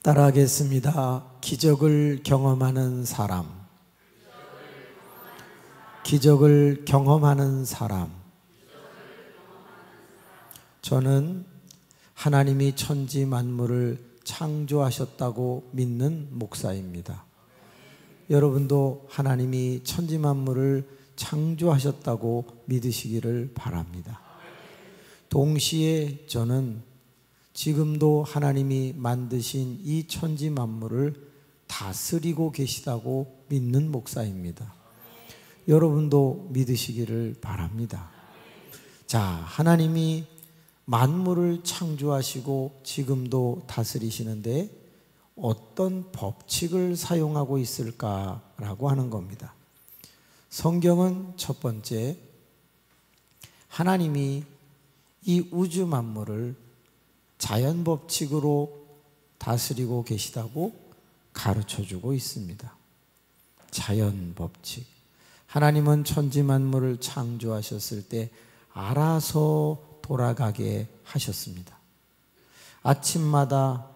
따라하겠습니다. 기적을 경험하는 사람. 기적을 경험하는 사람. 저는 하나님이 천지 만물을 창조하셨다고 믿는 목사입니다. 여러분도 하나님이 천지 만물을 창조하셨다고 믿으시기를 바랍니다. 동시에 저는 지금도 하나님이 만드신 이 천지 만물을 다스리고 계시다고 믿는 목사입니다. 여러분도 믿으시기를 바랍니다. 자, 하나님이 만물을 창조하시고 지금도 다스리시는데 어떤 법칙을 사용하고 있을까라고 하는 겁니다. 성경은 첫 번째, 하나님이 이 우주 만물을 자연 법칙으로 다스리고 계시다고 가르쳐주고 있습니다. 자연 법칙. 하나님은 천지 만물을 창조하셨을 때 알아서 돌아가게 하셨습니다. 아침마다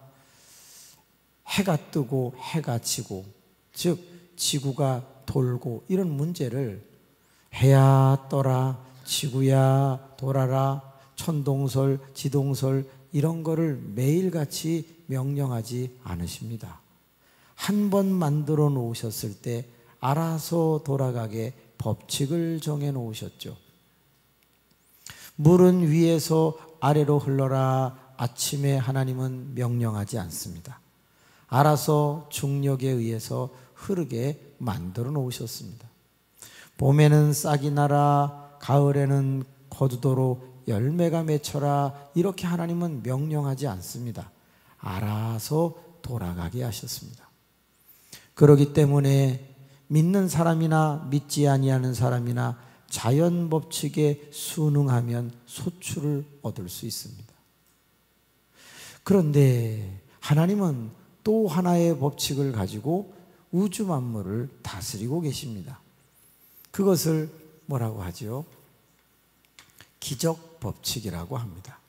해가 뜨고 해가 지고, 즉 지구가 돌고 이런 문제를 해야 떠라, 지구야 돌아라, 천동설, 지동설 이런 거를 매일같이 명령하지 않으십니다. 한 번 만들어 놓으셨을 때 알아서 돌아가게 법칙을 정해 놓으셨죠. 물은 위에서 아래로 흘러라 아침에 하나님은 명령하지 않습니다. 알아서 중력에 의해서 흐르게 만들어 놓으셨습니다. 봄에는 싹이 나라, 가을에는 거두도로 열매가 맺혀라, 이렇게 하나님은 명령하지 않습니다. 알아서 돌아가게 하셨습니다. 그렇기 때문에 믿는 사람이나 믿지 아니하는 사람이나 자연 법칙에 순응하면 소출을 얻을 수 있습니다. 그런데 하나님은 또 하나의 법칙을 가지고 우주 만물을 다스리고 계십니다. 그것을 뭐라고 하죠? 기적 법칙이라고 합니다.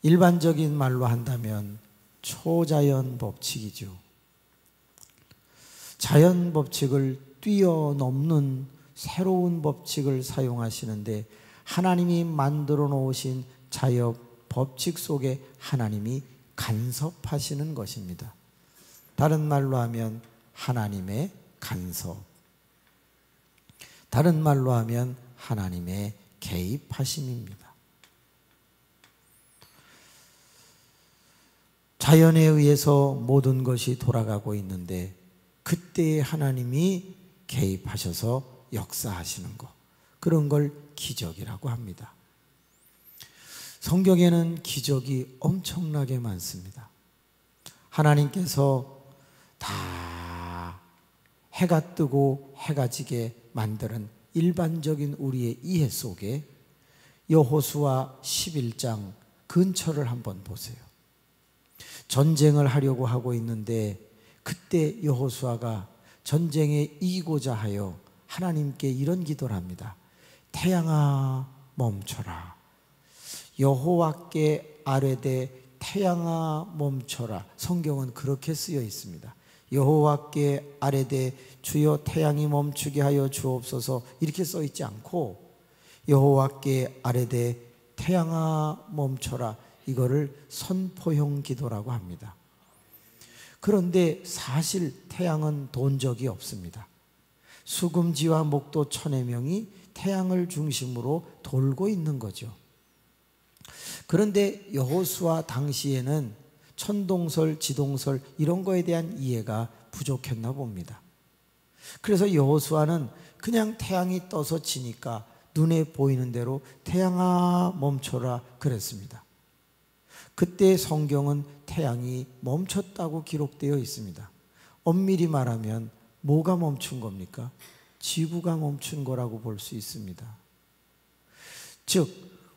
일반적인 말로 한다면 초자연 법칙이죠. 자연 법칙을 뛰어넘는 새로운 법칙을 사용하시는데 하나님이 만들어 놓으신 자연 법칙 속에 하나님이 간섭하시는 것입니다. 다른 말로 하면 하나님의 간섭. 다른 말로 하면 하나님의 개입하심입니다. 자연에 의해서 모든 것이 돌아가고 있는데 그때에 하나님이 개입하셔서 역사하시는 것, 그런 걸 기적이라고 합니다. 성경에는 기적이 엄청나게 많습니다. 하나님께서 다 해가 뜨고 해가 지게 만드는 일반적인 우리의 이해 속에 여호수아 11장 근처를 한번 보세요. 전쟁을 하려고 하고 있는데 그때 여호수아가 전쟁에 이기고자 하여 하나님께 이런 기도를 합니다. 태양아 멈춰라. 여호와께 아뢰되 태양아 멈춰라. 성경은 그렇게 쓰여 있습니다. 여호와께 아뢰되 주여 태양이 멈추게 하여 주옵소서, 이렇게 써 있지 않고 여호와께 아뢰되 태양아 멈춰라, 이거를 선포형 기도라고 합니다. 그런데 사실 태양은 돈 적이 없습니다. 수금지와 목도 천의 명이 태양을 중심으로 돌고 있는 거죠. 그런데 여호수아 당시에는 천동설, 지동설 이런 거에 대한 이해가 부족했나 봅니다. 그래서 여호수아는 그냥 태양이 떠서 지니까 눈에 보이는 대로 태양아 멈춰라 그랬습니다. 그때 성경은 태양이 멈췄다고 기록되어 있습니다. 엄밀히 말하면 뭐가 멈춘 겁니까? 지구가 멈춘 거라고 볼 수 있습니다. 즉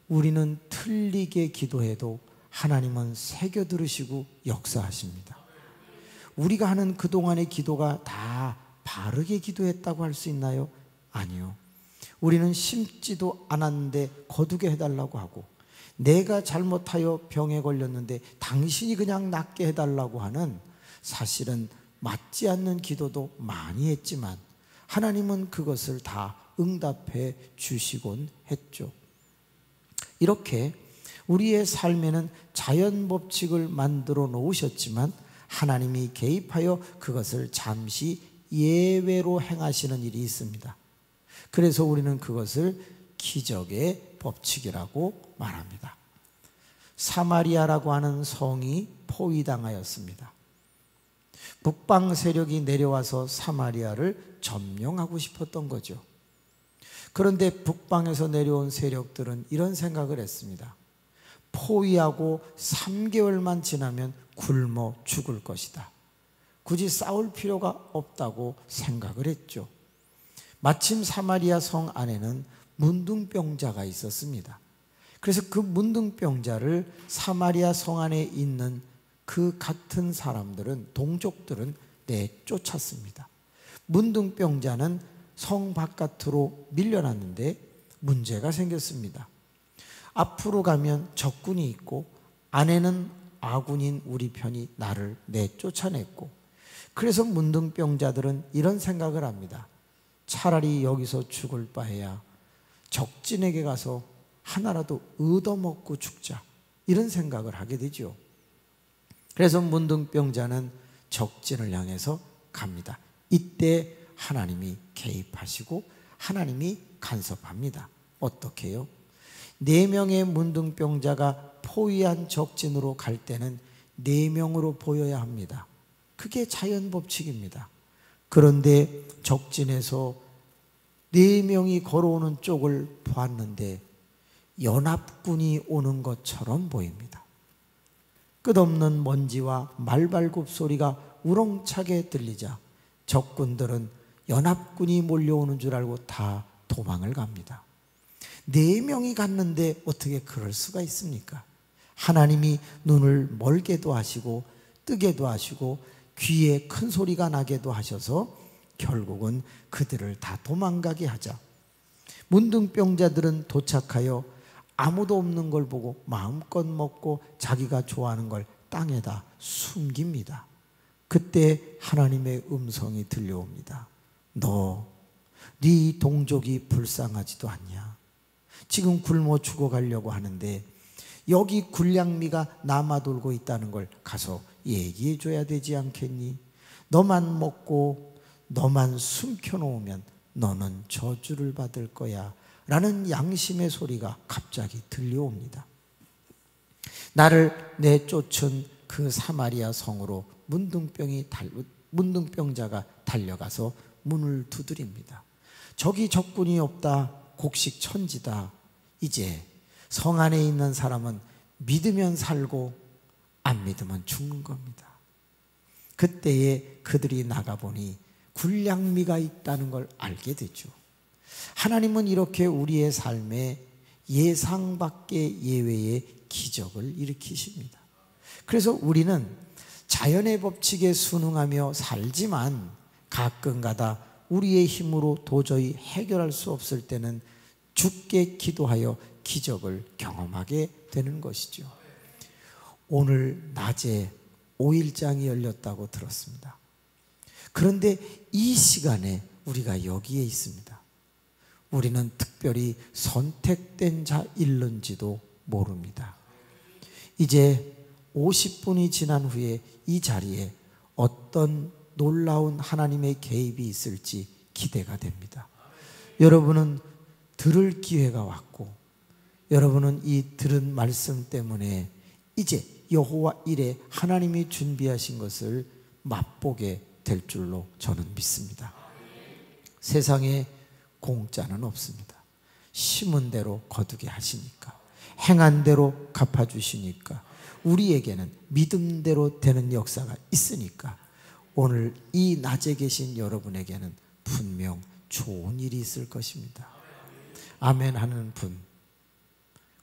우리는 틀리게 기도해도 하나님은 새겨 들으시고 역사하십니다. 우리가 하는 그동안의 기도가 다 바르게 기도했다고 할 수 있나요? 아니요. 우리는 심지도 않았는데 거두게 해달라고 하고, 내가 잘못하여 병에 걸렸는데 당신이 그냥 낫게 해달라고 하는, 사실은 맞지 않는 기도도 많이 했지만 하나님은 그것을 다 응답해 주시곤 했죠. 이렇게 우리의 삶에는 자연 법칙을 만들어 놓으셨지만 하나님이 개입하여 그것을 잠시 예외로 행하시는 일이 있습니다. 그래서 우리는 그것을 기적의 법칙이라고 말합니다. 사마리아라고 하는 성이 포위당하였습니다. 북방 세력이 내려와서 사마리아를 점령하고 싶었던 거죠. 그런데 북방에서 내려온 세력들은 이런 생각을 했습니다. 포위하고 3개월만 지나면 굶어 죽을 것이다. 굳이 싸울 필요가 없다고 생각을 했죠. 마침 사마리아 성 안에는 문둥병자가 있었습니다. 그래서 그 문둥병자를 사마리아 성 안에 있는 그 같은 사람들은, 동족들은 내쫓았습니다. 문둥병자는 성 바깥으로 밀려났는데 문제가 생겼습니다. 앞으로 가면 적군이 있고 안에는 아군인 우리 편이 나를 내쫓아냈고, 그래서 문둥병자들은 이런 생각을 합니다. 차라리 여기서 죽을 바에야 적진에게 가서 하나라도 얻어먹고 죽자, 이런 생각을 하게 되죠. 그래서 문둥병자는 적진을 향해서 갑니다. 이때 하나님이 개입하시고 하나님이 간섭합니다. 어떻게 해요? 4명의 문둥병자가 포위한 적진으로 갈 때는 4명으로 보여야 합니다. 그게 자연 법칙입니다. 그런데 적진에서 4명이 걸어오는 쪽을 보았는데 연합군이 오는 것처럼 보입니다. 끝없는 먼지와 말발굽 소리가 우렁차게 들리자 적군들은 연합군이 몰려오는 줄 알고 다 도망을 갑니다. 4명이 갔는데 어떻게 그럴 수가 있습니까? 하나님이 눈을 멀게도 하시고 뜨게도 하시고 귀에 큰 소리가 나게도 하셔서 결국은 그들을 다 도망가게 하자 문둥병자들은 도착하여 아무도 없는 걸 보고 마음껏 먹고 자기가 좋아하는 걸 땅에다 숨깁니다. 그때 하나님의 음성이 들려옵니다. 너, 네 동족이 불쌍하지도 않냐? 지금 굶어 죽어가려고 하는데 여기 군량미가 남아돌고 있다는 걸 가서 얘기해 줘야 되지 않겠니? 너만 먹고 너만 숨겨놓으면 너는 저주를 받을 거야 라는 양심의 소리가 갑자기 들려옵니다. 나를 내쫓은 그 사마리아 성으로 문둥병자가 달려가서 문을 두드립니다. 저기 적군이 없다, 곡식 천지다. 이제 성 안에 있는 사람은 믿으면 살고 안 믿으면 죽는 겁니다. 그때에 그들이 나가보니 군량미가 있다는 걸 알게 되죠. 하나님은 이렇게 우리의 삶에 예상 밖의 예외의 기적을 일으키십니다. 그래서 우리는 자연의 법칙에 순응하며 살지만 가끔가다 우리의 힘으로 도저히 해결할 수 없을 때는 주께 기도하여 기적을 경험하게 되는 것이죠. 오늘 낮에 5일장이 열렸다고 들었습니다. 그런데 이 시간에 우리가 여기에 있습니다. 우리는 특별히 선택된 자일는지도 모릅니다. 이제 50분이 지난 후에 이 자리에 어떤 놀라운 하나님의 개입이 있을지 기대가 됩니다. 여러분은 들을 기회가 왔고 여러분은 이 들은 말씀 때문에 이제 여호와 일에 하나님이 준비하신 것을 맛보게 될 줄로 저는 믿습니다. 세상에 공짜는 없습니다. 심은 대로 거두게 하시니까, 행한 대로 갚아주시니까, 우리에게는 믿음대로 되는 역사가 있으니까 오늘 이 낮에 계신 여러분에게는 분명 좋은 일이 있을 것입니다. 아멘 하는 분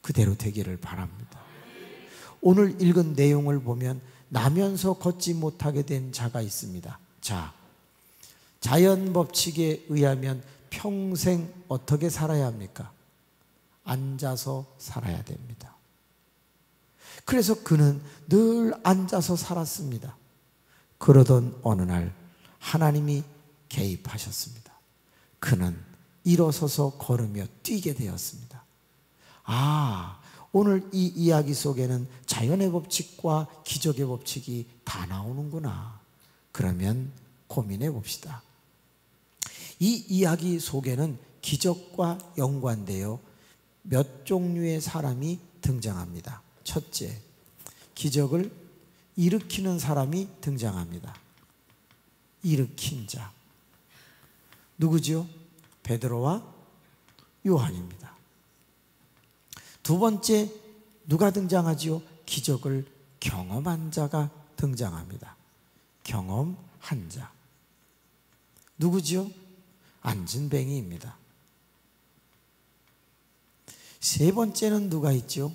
그대로 되기를 바랍니다. 오늘 읽은 내용을 보면 나면서 걷지 못하게 된 자가 있습니다. 자, 자연 법칙에 의하면 평생 어떻게 살아야 합니까? 앉아서 살아야 됩니다. 그래서 그는 늘 앉아서 살았습니다. 그러던 어느 날 하나님이 개입하셨습니다. 그는 일어서서 걸으며 뛰게 되었습니다. 오늘 이 이야기 속에는 자연의 법칙과 기적의 법칙이 다 나오는구나. 그러면 고민해 봅시다. 이 이야기 속에는 기적과 연관되어 몇 종류의 사람이 등장합니다. 첫째, 기적을 일으키는 사람이 등장합니다. 일으킨 자. 누구죠? 베드로와 요한입니다. 두 번째, 누가 등장하지요? 기적을 경험한 자가 등장합니다. 경험한 자. 누구지요? 안진뱅이입니다. 세 번째는 누가 있죠?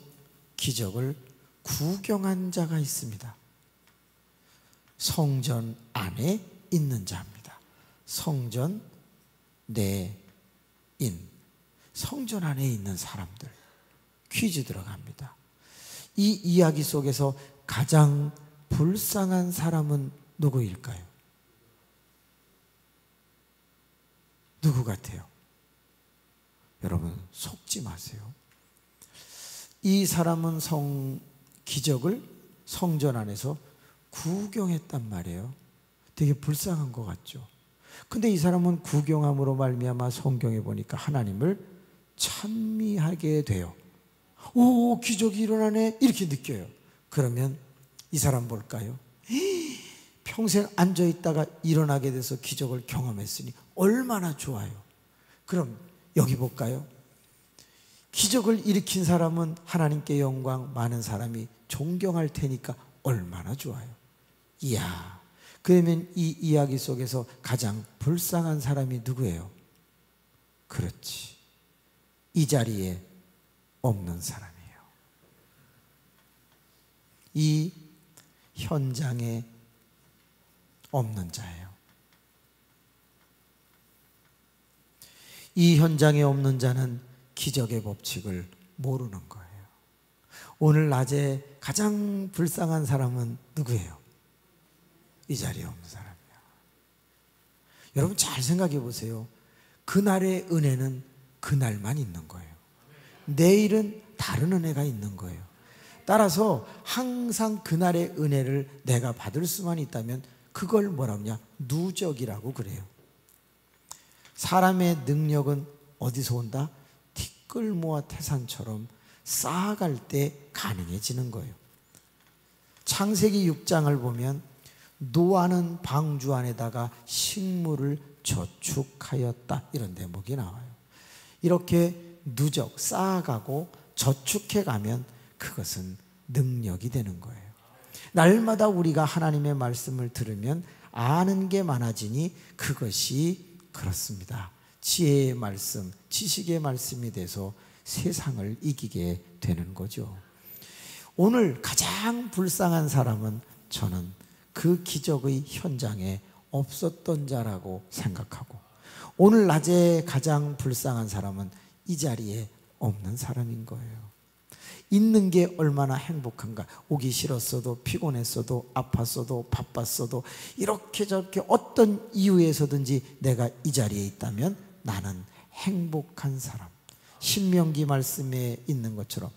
기적을 구경한 자가 있습니다. 성전 안에 있는 자입니다. 성전 내인. 성전 안에 있는 사람들. 퀴즈 들어갑니다. 이 이야기 속에서 가장 불쌍한 사람은 누구일까요? 누구 같아요? 여러분 속지 마세요. 이 사람은 기적을 성전 안에서 구경했단 말이에요. 되게 불쌍한 것 같죠. 근데 이 사람은 구경함으로 말미암아 성경에 보니까 하나님을 찬미하게 돼요. 오, 기적이 일어나네 이렇게 느껴요. 그러면 이 사람 뭘까요? 평생 앉아있다가 일어나게 돼서 기적을 경험했으니 얼마나 좋아요. 그럼 여기 볼까요? 기적을 일으킨 사람은 하나님께 영광, 많은 사람이 존경할 테니까 얼마나 좋아요. 이야, 그러면 이 이야기 속에서 가장 불쌍한 사람이 누구예요? 그렇지, 이 자리에 없는 사람이에요. 이 현장에 없는 자예요. 이 현장에 없는 자는 기적의 법칙을 모르는 거예요. 오늘 낮에 가장 불쌍한 사람은 누구예요? 이 자리에 없는 사람이에요. 여러분 잘 생각해 보세요. 그날의 은혜는 그날만 있는 거예요. 내일은 다른 은혜가 있는 거예요. 따라서 항상 그날의 은혜를 내가 받을 수만 있다면 그걸 뭐라고 하냐? 누적이라고 그래요. 사람의 능력은 어디서 온다? 티끌모아 태산처럼 쌓아갈 때 가능해지는 거예요. 창세기 6장을 보면 노아는 방주 안에다가 식물을 저축하였다 이런 대목이 나와요. 이렇게 누적 쌓아가고 저축해 가면 그것은 능력이 되는 거예요. 날마다 우리가 하나님의 말씀을 들으면 아는 게 많아지니 그것이 그렇습니다. 지혜의 말씀, 지식의 말씀이 돼서 세상을 이기게 되는 거죠. 오늘 가장 불쌍한 사람은 저는 그 기적의 현장에 없었던 자라고 생각하고, 오늘 낮에 가장 불쌍한 사람은 이 자리에 없는 사람인 거예요. 있는 게 얼마나 행복한가. 오기 싫었어도, 피곤했어도, 아팠어도, 바빴어도, 이렇게 저렇게 어떤 이유에서든지 내가 이 자리에 있다면 나는 행복한 사람. 신명기 말씀에 있는 것처럼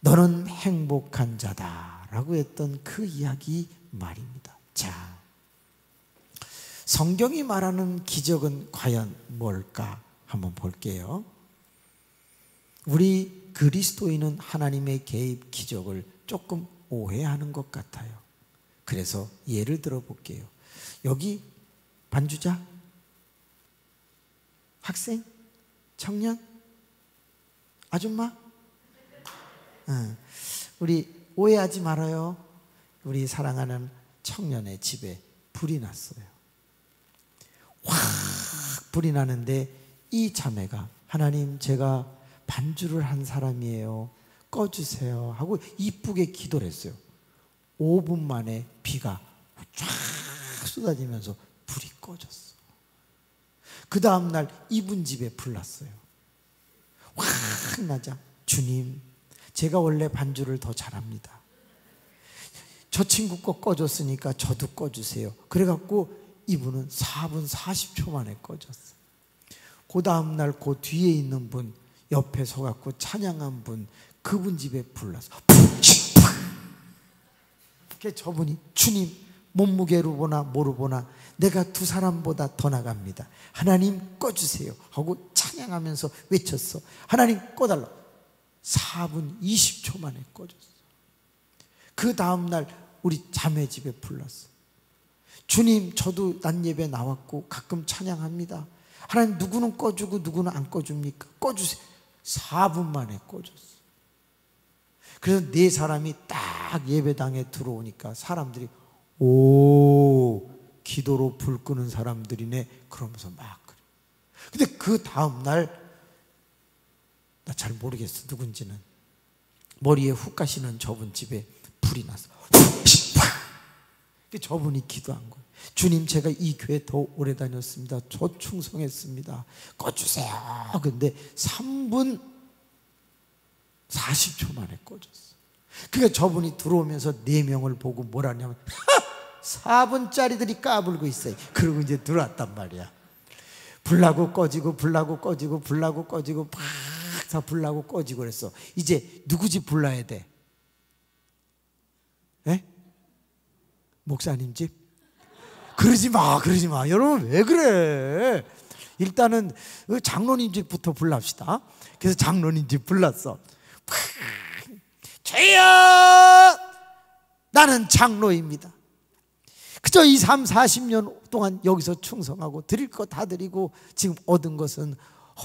너는 행복한 자다라고 했던 그 이야기 말입니다. 자, 성경이 말하는 기적은 과연 뭘까 한번 볼게요. 우리 그리스도인은 하나님의 개입 기적을 조금 오해하는 것 같아요. 그래서 예를 들어 볼게요. 여기 반주자, 학생, 청년, 아줌마, 우리 오해하지 말아요. 우리 사랑하는 청년의 집에 불이 났어요. 확 불이 나는데 이 자매가 하나님, 제가 반주를 한 사람이에요. 꺼주세요 하고 이쁘게 기도를 했어요. 5분 만에 비가 쫙 쏟아지면서 불이 꺼졌어. 그 다음날 이분 집에 불 났어요. 확 나자, 주님, 제가 원래 반주를 더 잘합니다. 저 친구 거 꺼줬으니까 저도 꺼주세요. 그래갖고 이분은 4분 40초 만에 꺼졌어요. 그 다음날 그 뒤에 있는 분, 옆에 서갖고 찬양한 분, 그분 집에 불러서 저분이 주님, 몸무게로 보나 뭐로 보나 내가 두 사람보다 더 나갑니다. 하나님 꺼주세요 하고 찬양하면서 외쳤어. 하나님 꺼달라. 4분 20초 만에 꺼졌어. 그 다음날 우리 자매 집에 불렀어. 주님, 저도 낮 예배 나왔고 가끔 찬양합니다. 하나님, 누구는 꺼주고 누구는 안 꺼줍니까? 꺼주세요. 4분 만에 꺼졌어. 그래서 네 사람이 딱 예배당에 들어오니까 사람들이 오, 기도로 불 끄는 사람들이네 그러면서 막 그래. 근데 그 다음날 나 잘 모르겠어 누군지는, 머리에 훅 가시는 저분 집에 불이 났어. 저분이 기도한 거예요. 주님, 제가 이 교회 더 오래 다녔습니다. 저 충성했습니다. 꺼주세요. 근데 3분 40초 만에 꺼졌어. 그러니까 저분이 들어오면서 4명을 보고 뭐라냐면 4분짜리들이 까불고 있어요. 그러고 이제 들어왔단 말이야. 불나고 꺼지고 불나고 꺼지고 불나고 꺼지고 팍 다 불나고 꺼지고 그랬어. 이제 누구 집 불나야 돼? 에? 목사님 집? 그러지 마, 그러지 마. 여러분 왜 그래? 일단은 장로님 집부터 불납시다. 그래서 장로님 집 불났어. 주여, 나는 장로입니다. 그저 2, 3, 40년 동안 여기서 충성하고 드릴 거 다 드리고 지금 얻은 것은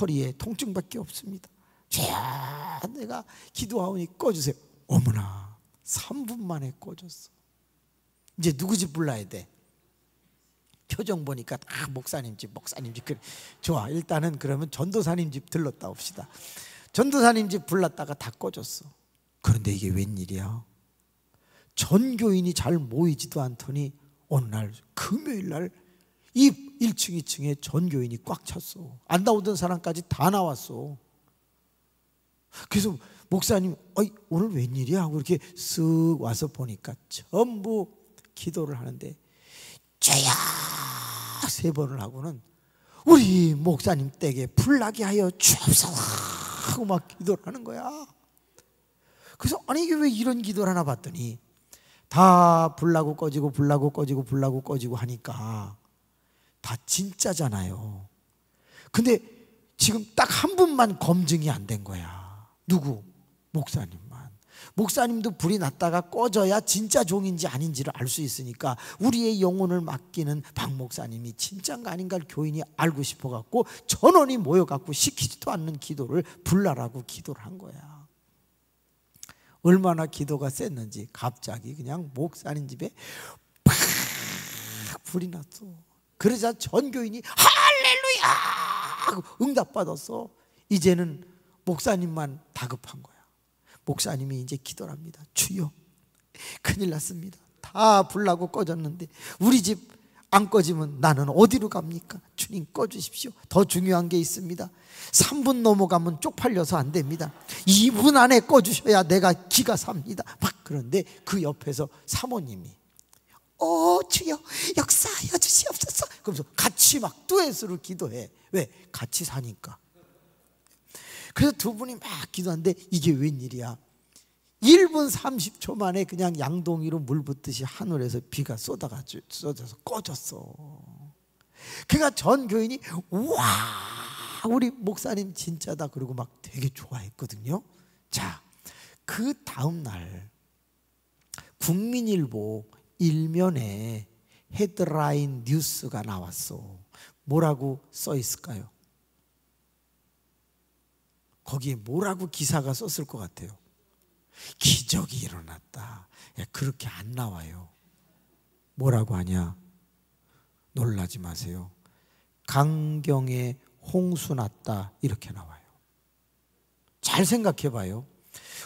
허리에 통증밖에 없습니다. 주여, 내가 기도하오니 꺼주세요. 어머나, 3분 만에 꺼졌어. 이제 누구 집 불러야 돼? 표정 보니까 다 목사님 집, 목사님 집. 그래. 좋아, 일단은 그러면 전도사님 집 들렀다 옵시다. 전도사님 집 불렀다가 다 꺼졌어. 그런데 이게 웬일이야? 전교인이 잘 모이지도 않더니 어느 날 금요일 날 이 1층 2층에 전교인이 꽉 찼어. 안 나오던 사람까지 다 나왔어. 그래서 목사님, 오늘 웬일이야 하고 이렇게 쓱 와서 보니까 전부 기도를 하는데 주여 3번을 하고는 우리 목사님 댁에 불나게 하여 주옵소서 하고 막 기도를 하는 거야. 그래서 아니 이게 왜 이런 기도를 하나 봤더니 다 불나고 꺼지고 불나고 꺼지고 불나고 꺼지고 하니까 다 진짜잖아요. 근데 지금 딱 한 분만 검증이 안 된 거야. 누구? 목사님만. 목사님도 불이 났다가 꺼져야 진짜 종인지 아닌지를 알 수 있으니까 우리의 영혼을 맡기는 박 목사님이 진짜인가 아닌가를 교인이 알고 싶어갖고 전원이 모여갖고 시키지도 않는 기도를 불나라고 기도를 한 거야. 얼마나 기도가 셌는지 갑자기 그냥 목사님 집에 팍 불이 났어. 그러자 전교인이 할렐루야 하고 응답받았어. 이제는 목사님만 다급한 거야. 목사님이 이제 기도를 합니다. 주여, 큰일 났습니다. 다 불나고 꺼졌는데 우리 집 안 꺼지면 나는 어디로 갑니까? 주님 꺼주십시오. 더 중요한 게 있습니다. 3분 넘어가면 쪽팔려서 안 됩니다. 2분 안에 꺼주셔야 내가 기가 삽니다. 막 그런데 그 옆에서 사모님이 주여 역사하여 주시옵소서 그러면서 같이 막 듀엣으로 기도해. 왜? 같이 사니까. 그래서 두 분이 막 기도하는데 이게 웬일이야? 1분 30초 만에 그냥 양동이로 물 붓듯이 하늘에서 비가 쏟아져서 꺼졌어. 그러니까 전 교인이 와 우리 목사님 진짜다 그러고 막 되게 좋아했거든요. 자, 그 다음 날 국민일보 일면에 헤드라인 뉴스가 나왔어. 뭐라고 써 있을까요? 거기에 뭐라고 기사가 썼을 것 같아요? 기적이 일어났다. 그렇게 안 나와요. 뭐라고 하냐? 놀라지 마세요. 강경에 홍수 났다 이렇게 나와요. 잘 생각해 봐요.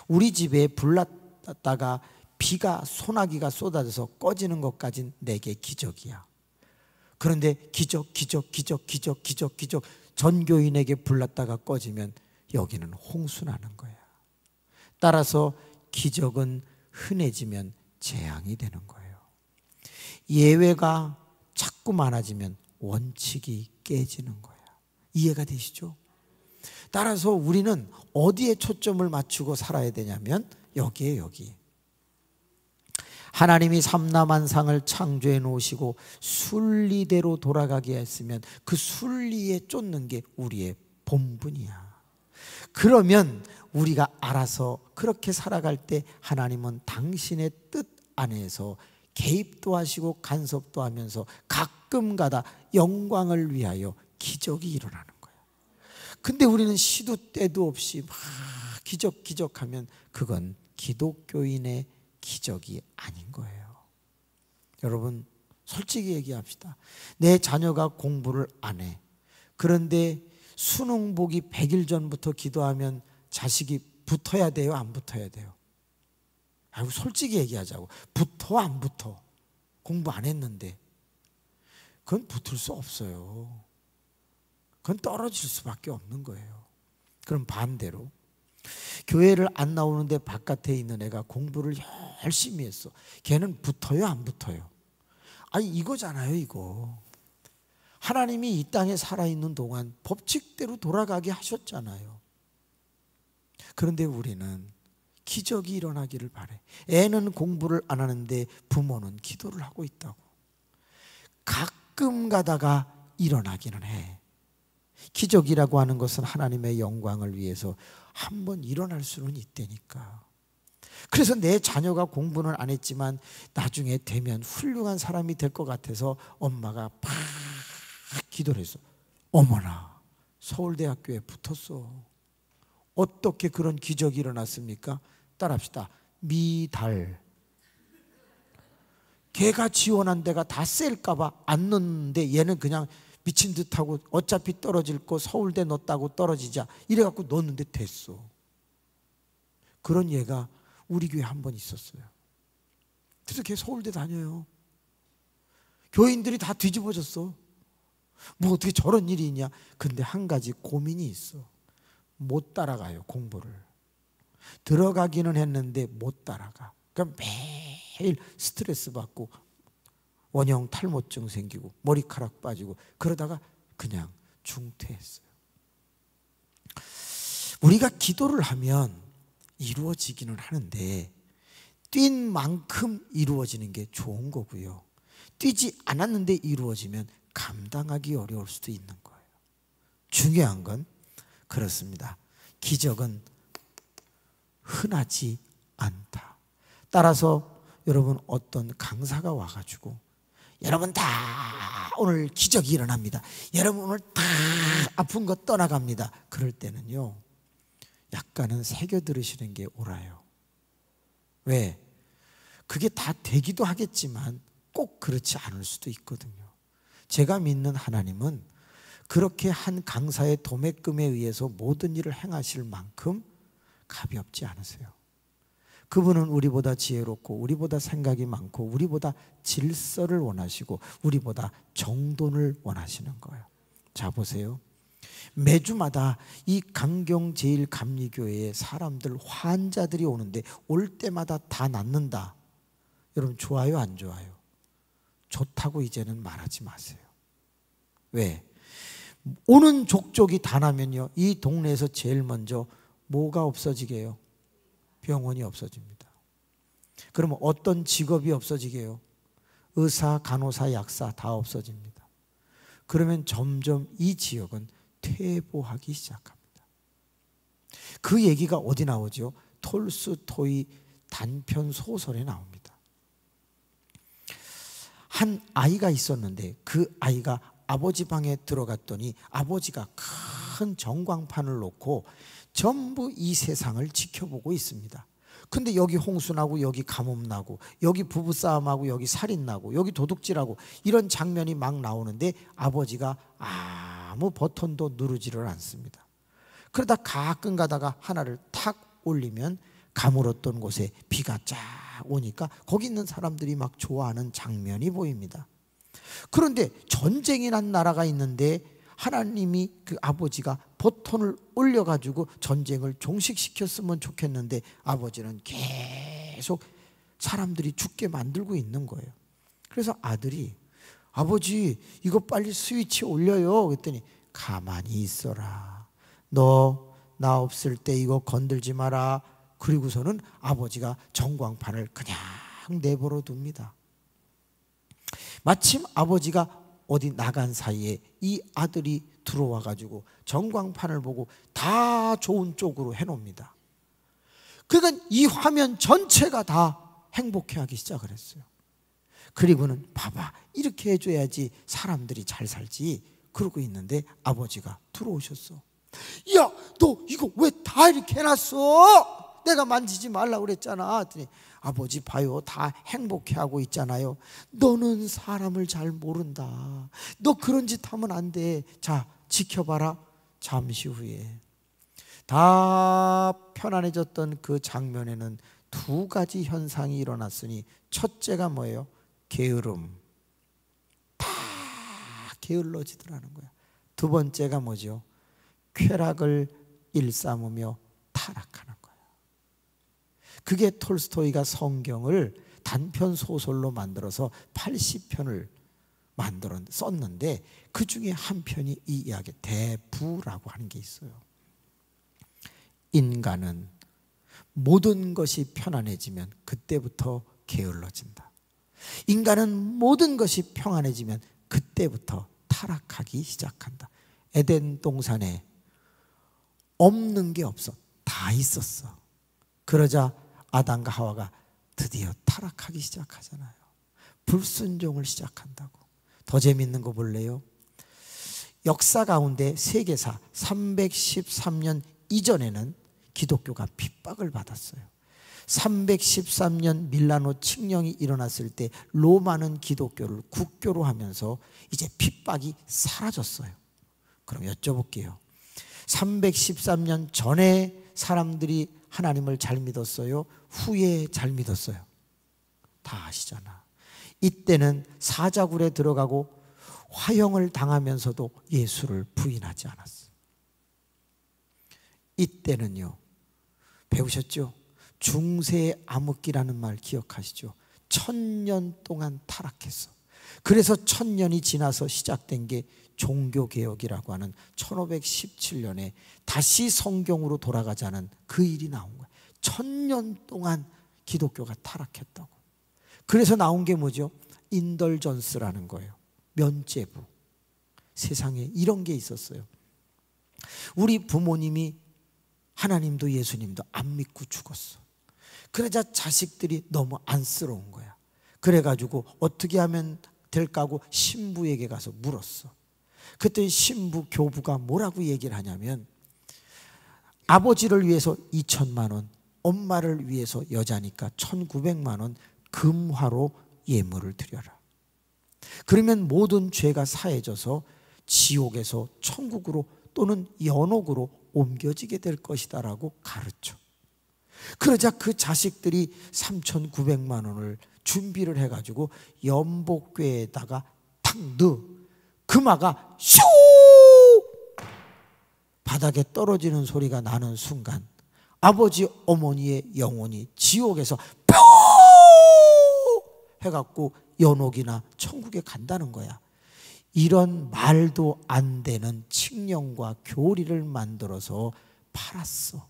우리 집에 불 났다가 비가 소나기가 쏟아져서 꺼지는 것까진 내게 기적이야. 그런데 기적 전교인에게 불 났다가 꺼지면 여기는 홍수 나는 거야. 따라서 기적은 흔해지면 재앙이 되는 거예요. 예외가 자꾸 많아지면 원칙이 깨지는 거예요. 이해가 되시죠? 따라서 우리는 어디에 초점을 맞추고 살아야 되냐면 여기에, 여기. 하나님이 삼라만상을 창조해 놓으시고 순리대로 돌아가게 했으면 그 순리에 쫓는 게 우리의 본분이야. 그러면 우리가 알아서 그렇게 살아갈 때 하나님은 당신의 뜻 안에서 개입도 하시고 간섭도 하면서 가끔가다 영광을 위하여 기적이 일어나는 거야. 근데 우리는 시도 때도 없이 막 기적하면 그건 기독교인의 기적이 아닌 거예요. 여러분, 솔직히 얘기합시다. 내 자녀가 공부를 안 해. 그런데 수능 보기 100일 전부터 기도하면 자식이 붙어야 돼요? 안 붙어야 돼요? 아이고, 솔직히 얘기하자고. 붙어, 안 붙어? 공부 안 했는데. 그건 붙을 수 없어요. 그건 떨어질 수밖에 없는 거예요. 그럼 반대로 교회를 안 나오는데 바깥에 있는 애가 공부를 열심히 했어. 걔는 붙어요, 안 붙어요? 아니, 이거잖아요, 이거. 하나님이 이 땅에 살아있는 동안 법칙대로 돌아가게 하셨잖아요. 그런데 우리는 기적이 일어나기를 바래. 애는 공부를 안 하는데 부모는 기도를 하고 있다고. 가끔 가다가 일어나기는 해. 기적이라고 하는 것은 하나님의 영광을 위해서 한번 일어날 수는 있다니까. 그래서 내 자녀가 공부는 안 했지만 나중에 되면 훌륭한 사람이 될 것 같아서 엄마가 팍 기도를 했어. 어머나, 서울대학교에 붙었어. 어떻게 그런 기적이 일어났습니까? 따라합시다. 미달. 걔가 지원한 데가 다 셀까 봐 안 넣는데 얘는 그냥 미친 듯하고 어차피 떨어질 거 서울대 넣었다고 떨어지자 이래갖고 넣었는데 됐어. 그런 얘가 우리 교회 한 번 있었어요. 그래서 걔 서울대 다녀요. 교인들이 다 뒤집어졌어. 뭐 어떻게 저런 일이 있냐. 근데 한 가지 고민이 있어. 못 따라가요, 공부를. 들어가기는 했는데 못 따라가. 그러니까 매일 스트레스 받고 원형 탈모증 생기고 머리카락 빠지고 그러다가 그냥 중퇴했어요. 우리가 기도를 하면 이루어지기는 하는데 뛴 만큼 이루어지는 게 좋은 거고요. 뛰지 않았는데 이루어지면 감당하기 어려울 수도 있는 거예요. 중요한 건 그렇습니다. 기적은 흔하지 않다. 따라서 여러분, 어떤 강사가 와가지고 여러분 다 오늘 기적이 일어납니다. 여러분 오늘 다 아픈 거 떠나갑니다. 그럴 때는요, 약간은 새겨 들으시는 게 옳아요. 왜? 그게 다 되기도 하겠지만 꼭 그렇지 않을 수도 있거든요. 제가 믿는 하나님은 그렇게 한 강사의 도매금에 의해서 모든 일을 행하실 만큼 가볍지 않으세요. 그분은 우리보다 지혜롭고 우리보다 생각이 많고 우리보다 질서를 원하시고 우리보다 정돈을 원하시는 거예요. 자, 보세요. 매주마다 이 강경제일감리교회에 사람들, 환자들이 오는데 올 때마다 다 낫는다. 여러분, 좋아요, 안 좋아요? 좋다고 이제는 말하지 마세요. 왜? 오는 족족이 다 나면요, 이 동네에서 제일 먼저 뭐가 없어지게요? 병원이 없어집니다. 그러면 어떤 직업이 없어지게요? 의사, 간호사, 약사 다 없어집니다. 그러면 점점 이 지역은 퇴보하기 시작합니다. 그 얘기가 어디 나오죠? 톨스토이 단편 소설에 나옵니다. 한 아이가 있었는데 그 아이가 아버지 방에 들어갔더니 아버지가 큰 전광판을 놓고 전부 이 세상을 지켜보고 있습니다. 근데 여기 홍수 나고 여기 가뭄 나고 여기 부부싸움하고 여기 살인 나고 여기 도둑질하고 이런 장면이 막 나오는데 아버지가 아무 버튼도 누르지를 않습니다. 그러다 가끔 가다가 하나를 탁 올리면 가물었던 곳에 비가 쫙 오니까 거기 있는 사람들이 막 좋아하는 장면이 보입니다. 그런데 전쟁이 난 나라가 있는데 하나님이 그 아버지가 버튼을 올려가지고 전쟁을 종식시켰으면 좋겠는데 아버지는 계속 사람들이 죽게 만들고 있는 거예요. 그래서 아들이 아버지 이거 빨리 스위치 올려요 그랬더니 가만히 있어라. 너 나 없을 때 이거 건들지 마라. 그리고서는 아버지가 전광판을 그냥 내버려 둡니다. 마침 아버지가 어디 나간 사이에 이 아들이 들어와 가지고 전광판을 보고 다 좋은 쪽으로 해놓습니다. 그러니까 이 화면 전체가 다 행복해하기 시작을 했어요. 그리고는 봐봐 이렇게 해줘야지 사람들이 잘 살지 그러고 있는데 아버지가 들어오셨어. 야, 너 이거 왜 다 이렇게 해놨어? 내가 만지지 말라고 그랬잖아. 그랬더니 아버지 봐요 다 행복해하고 있잖아요. 너는 사람을 잘 모른다. 너 그런 짓 하면 안 돼. 자 지켜봐라. 잠시 후에 다 편안해졌던 그 장면에는 두 가지 현상이 일어났으니 첫째가 뭐예요? 게으름. 다 게을러지더라는 거야. 두 번째가 뭐죠? 쾌락을 일삼으며 타락하는 거야. 그게 톨스토이가 성경을 단편 소설로 만들어서 80편을 썼는데 그 중에 한 편이 이 이야기 대부라고 하는 게 있어요. 인간은 모든 것이 편안해지면 그때부터 게을러진다. 인간은 모든 것이 평안해지면 그때부터 타락하기 시작한다. 에덴 동산에 없는 게 없어. 다 있었어. 그러자 아담과 하와가 드디어 타락하기 시작하잖아요. 불순종을 시작한다고. 더 재밌는 거 볼래요? 역사 가운데 세계사 313년 이전에는 기독교가 핍박을 받았어요. 313년 밀라노 칙령이 일어났을 때 로마는 기독교를 국교로 하면서 이제 핍박이 사라졌어요. 그럼 여쭤볼게요. 313년 전에 사람들이 하나님을 잘 믿었어요? 후에 잘 믿었어요? 다 아시잖아. 이때는 사자굴에 들어가고 화형을 당하면서도 예수를 부인하지 않았어요. 이때는요, 배우셨죠? 중세의 암흑기라는 말 기억하시죠? 1000년 동안 타락했어. 그래서 1000년이 지나서 시작된 게 종교개혁이라고 하는 1517년에 다시 성경으로 돌아가자는 그 일이 나온 거예요. 1000년 동안 기독교가 타락했다고. 그래서 나온 게 뭐죠? 인덜전스라는 거예요. 면죄부. 세상에 이런 게 있었어요. 우리 부모님이 하나님도 예수님도 안 믿고 죽었어. 그러자 자식들이 너무 안쓰러운 거야. 그래가지고 어떻게 하면 될까 하고 신부에게 가서 물었어. 그때 신부 교부가 뭐라고 얘기를 하냐면 아버지를 위해서 2,000만 원, 엄마를 위해서 여자니까 1,900만 원 금화로 예물을 드려라. 그러면 모든 죄가 사해져서 지옥에서 천국으로 또는 연옥으로 옮겨지게 될 것이다 라고 가르쳐. 그러자 그 자식들이 3,900만 원을 준비를 해가지고 연복궤에다가 탁 넣어. 금화가 슈 바닥에 떨어지는 소리가 나는 순간 아버지 어머니의 영혼이 지옥에서 뿅 해갖고 연옥이나 천국에 간다는 거야. 이런 말도 안 되는 칙령과 교리를 만들어서 팔았어.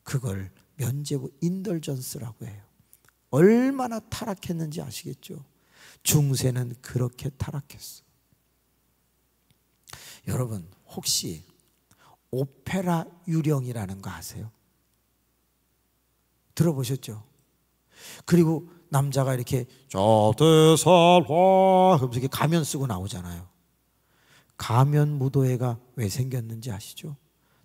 그걸 면죄부 인덜전스라고 해요. 얼마나 타락했는지 아시겠죠? 중세는 그렇게 타락했어. 여러분 혹시 오페라 유령이라는 거 아세요? 들어보셨죠? 그리고 남자가 이렇게 저대살화 하면서 이렇게 가면 쓰고 나오잖아요. 가면 무도회가 왜 생겼는지 아시죠?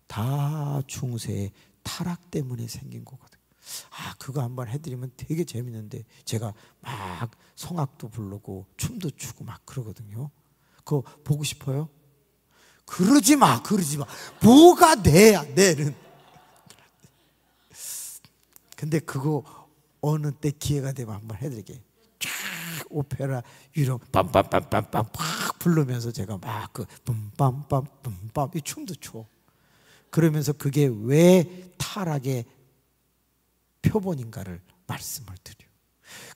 다 중세의 타락 때문에 생긴 거거든요. 아, 그거 한번 해드리면 되게 재밌는데 제가 막 성악도 부르고 춤도 추고 막 그러거든요. 그거 보고 싶어요? 그러지 마. 뭐가 내야 내는. 근데 그거 어느 때 기회가 되면 한번 해드릴게요. 쫙 오페라 유령 빰빰빰빰빰 팍 부르면서 제가 막 그 뿜빰빰 뿜빰 이 춤도 춰. 그러면서 그게 왜 타락의 표본인가를 말씀을 드려.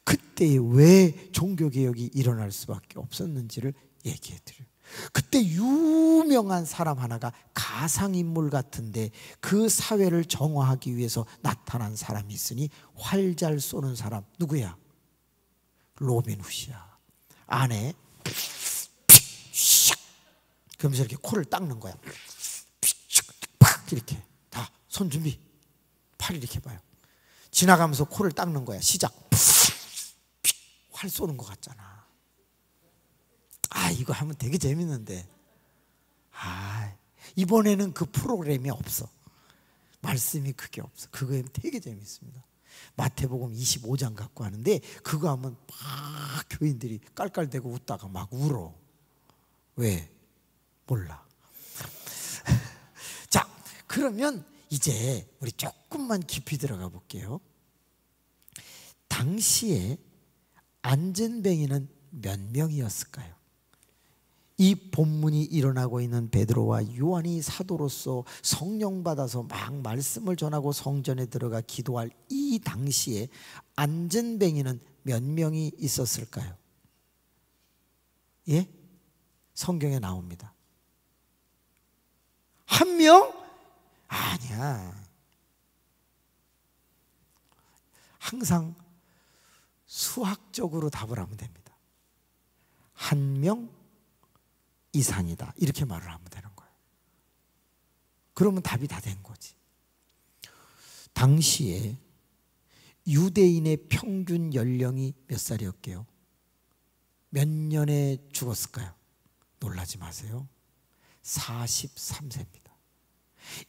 그때 왜 종교개혁이 일어날 수밖에 없었는지를 얘기해 드려요. 그때 유명한 사람 하나가 가상인물 같은데 그 사회를 정화하기 위해서 나타난 사람이 있으니 활 잘 쏘는 사람 누구야? 로빈 후시야. 안에 그러면서 이렇게 코를 닦는 거야. 팍 이렇게 다 손 준비. 팔 이렇게 봐요. 지나가면서 코를 닦는 거야. 시작. 활 쏘는 것 같잖아. 이거 하면 되게 재밌는데. 이번에는 그 프로그램이 없어. 말씀이 그게 없어. 그거 되게 재밌습니다. 마태복음 25장 갖고 하는데 그거 하면 막 교인들이 깔깔대고 웃다가 막 울어. 왜? 몰라. 자, 그러면 이제 우리 조금만 깊이 들어가 볼게요. 당시에 안전뱅이는 몇 명이었을까요? 이 본문이 일어나고 있는 베드로와 요한이 사도로서 성령 받아서 막 말씀을 전하고 성전에 들어가 기도할 이 당시에 안전뱅이는 몇 명이 있었을까요? 예? 성경에 나옵니다. 한 명? 아니야. 항상 수학적으로 답을 하면 됩니다. 한 명 이상이다. 이렇게 말을 하면 되는 거예요. 그러면 답이 다 된 거지. 당시에 유대인의 평균 연령이 몇 살이었게요? 몇 년에 죽었을까요? 놀라지 마세요. 43세입니다.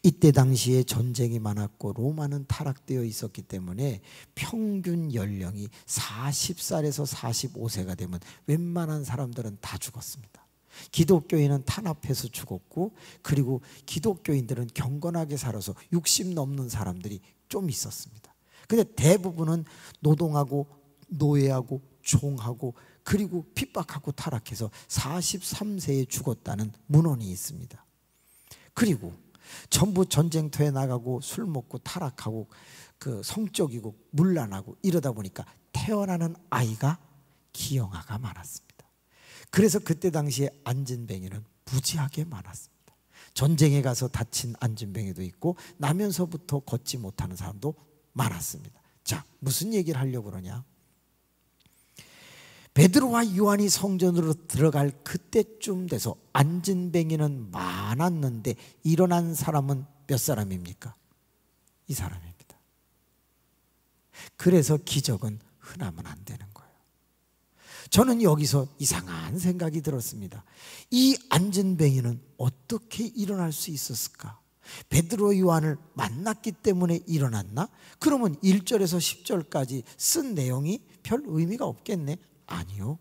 이때 당시에 전쟁이 많았고 로마는 타락되어 있었기 때문에 평균 연령이 40살에서 45세가 되면 웬만한 사람들은 다 죽었습니다. 기독교인은 탄압해서 죽었고, 그리고 기독교인들은 경건하게 살아서 60 넘는 사람들이 좀 있었습니다. 근데 대부분은 노동하고 노예하고 종하고 그리고 핍박하고 타락해서 43세에 죽었다는 문헌이 있습니다. 그리고 전부 전쟁터에 나가고 술 먹고 타락하고 그 성적이고 문란하고 이러다 보니까 태어나는 아이가 기형아가 많았습니다. 그래서 그때 당시에 안전뱅이는 무지하게 많았습니다. 전쟁에 가서 다친 안전뱅이도 있고 나면서부터 걷지 못하는 사람도 많았습니다. 자, 무슨 얘기를 하려고 그러냐? 베드로와 요한이 성전으로 들어갈 그때쯤 돼서 안전뱅이는 많았는데 일어난 사람은 몇 사람입니까? 이 사람입니다. 그래서 기적은 흔하면 안 되는 거예요. 저는 여기서 이상한 생각이 들었습니다. 이 안전뱅이는 어떻게 일어날 수 있었을까? 베드로 요한을 만났기 때문에 일어났나? 그러면 1절에서 10절까지 쓴 내용이 별 의미가 없겠네? 아니요.